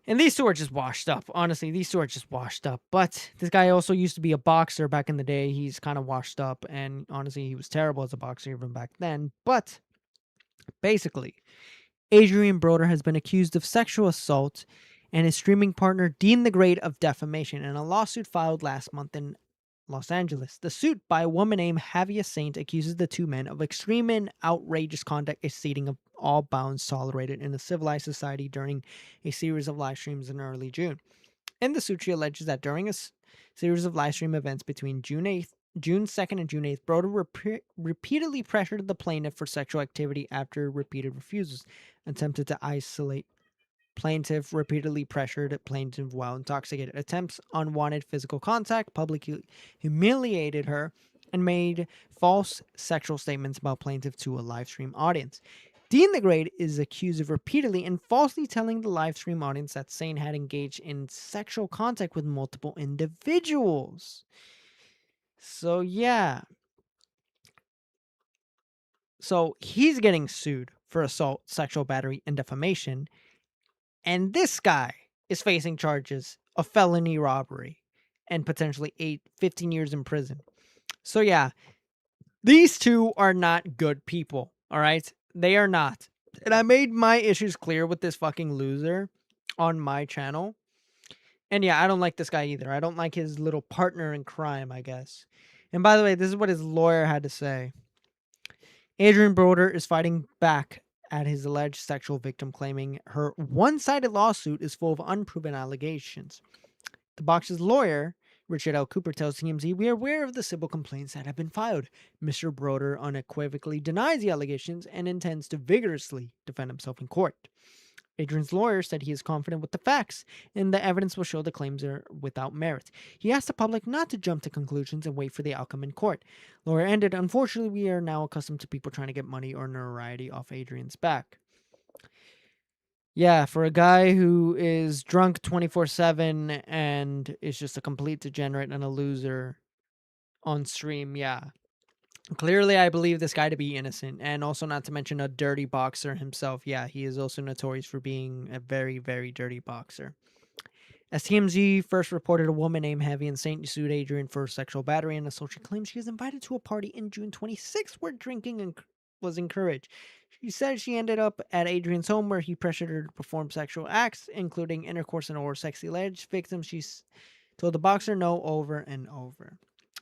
And these two are just washed up. Honestly, these two are just washed up. But this guy also used to be a boxer back in the day. He's kind of washed up. And honestly, he was terrible as a boxer even back then. But basically, Adrian Broder has been accused of sexual assault and his streaming partner, Dean the Great, of defamation in a lawsuit filed last month in Los Angeles. The suit by a woman named Javier Saint accuses the two men of extreme and outrageous conduct exceeding all bounds tolerated in a civilized society during a series of live streams in early June. In the suit, she alleges that during a series of live stream events between June 2nd and June 8th, Broder repeatedly pressured the plaintiff for sexual activity after repeated refusals, attempted to isolate plaintiff, repeatedly pressured plaintiff while intoxicated, attempts unwanted physical contact, publicly humiliated her, and made false sexual statements about plaintiff to a live stream audience. Dean the Great is accused of repeatedly and falsely telling the live stream audience that Saint had engaged in sexual contact with multiple individuals. So, yeah. So, he's getting sued for assault, sexual battery, and defamation. And this guy is facing charges of felony robbery and potentially 15 years in prison. So, yeah, these two are not good people, all right? They are not. And I made my issues clear with this fucking loser on my channel. And yeah, I don't like this guy either. I don't like his little partner in crime, I guess. And by the way, this is what his lawyer had to say. Adrian Broder is fighting back at his alleged sexual victim, claiming her one-sided lawsuit is full of unproven allegations. The boxer's lawyer, Richard L. Cooper, tells TMZ, "We are aware of the civil complaints that have been filed." Mr. Broder unequivocally denies the allegations and intends to vigorously defend himself in court. Adrian's lawyer said he is confident with the facts, and the evidence will show the claims are without merit. He asked the public not to jump to conclusions and wait for the outcome in court. Lawyer ended, "Unfortunately, we are now accustomed to people trying to get money or notoriety off Adrian's back." Yeah, for a guy who is drunk 24/7 and is just a complete degenerate and a loser on stream, yeah. Clearly, I believe this guy to be innocent, and also not to mention a dirty boxer himself. Yeah, he is also notorious for being a very, very dirty boxer. As TMZ first reported, a woman named Javier Saint sued Adrian for sexual battery and assault. She claims she was invited to a party in June 26th where drinking was encouraged. She said she ended up at Adrian's home where he pressured her to perform sexual acts, including intercourse and oral sex. The alleged victim, she told the boxer no over and over.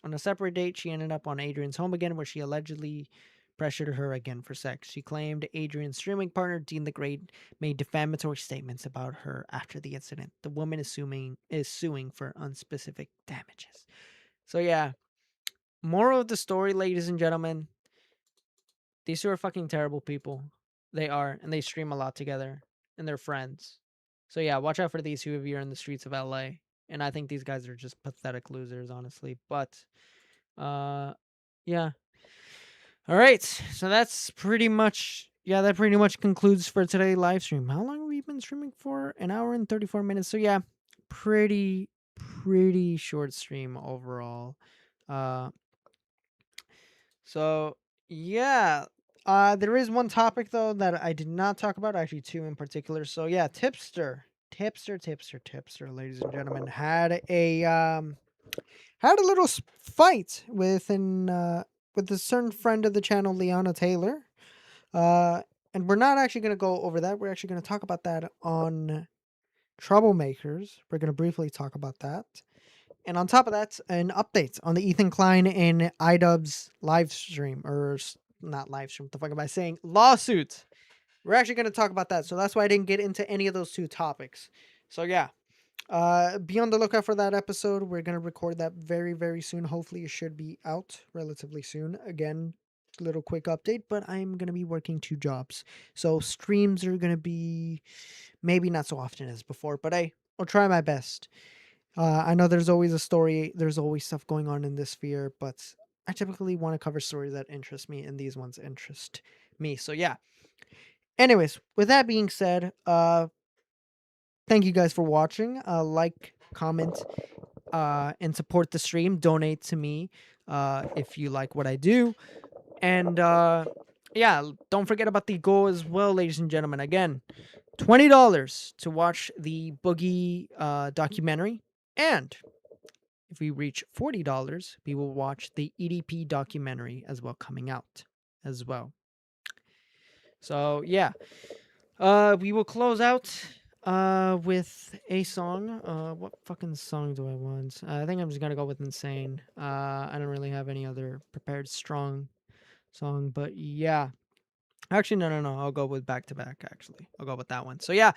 On a separate date, she ended up on Adrian's home again, where she allegedly pressured her again for sex. She claimed Adrian's streaming partner, Dean the Great, made defamatory statements about her after the incident. The woman is suing for unspecific damages. So yeah, moral of the story, ladies and gentlemen, these two are fucking terrible people. They are, and they stream a lot together, and they're friends. So yeah, watch out for these two if you're in the streets of LA. And I think these guys are just pathetic losers, honestly. But, yeah. All right, so that's pretty much, yeah, that pretty much concludes for today's live stream. How long have we been streaming for? An hour and 34 minutes. So yeah, pretty short stream overall. So yeah, there is one topic though that I did not talk about, actually two in particular. So yeah, tipster, ladies and gentlemen, had a little fight with a certain friend of the channel, Liana Taylor. And we're not actually going to go over that. We're actually going to talk about that on Troublemakers. We're going to briefly talk about that. And on top of that, an update on the Ethan Klein and iDubbbz live stream, or not live stream, what the fuck am I saying? Lawsuit. We're actually going to talk about that. So that's why I didn't get into any of those two topics. So yeah, be on the lookout for that episode. We're going to record that very, very soon. Hopefully it should be out relatively soon. Again, little quick update, but I'm going to be working 2 jobs. So streams are going to be maybe not so often as before, but I'll try my best. I know there's always a story, there's always stuff going on in this sphere, but I typically want to cover stories that interest me, and these ones interest me. So yeah. Anyways, with that being said, thank you guys for watching. Like, comment, and support the stream. Donate to me if you like what I do. And yeah, don't forget about the goal as well, ladies and gentlemen. Again, $20 to watch the Boogie documentary. And if we reach $40, we will watch the EDP documentary as well, coming out as well. So yeah, we will close out with a song. What fucking song do I want? I think I'm just gonna go with Insane. I don't really have any other prepared strong song, but yeah. Actually, no. I'll go with Back to Back, actually. I'll go with that one. So yeah,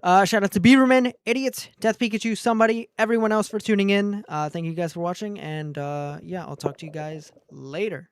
shout out to Beaverman, Idiots, Death Pikachu, somebody, everyone else for tuning in. Thank you guys for watching, and yeah, I'll talk to you guys later.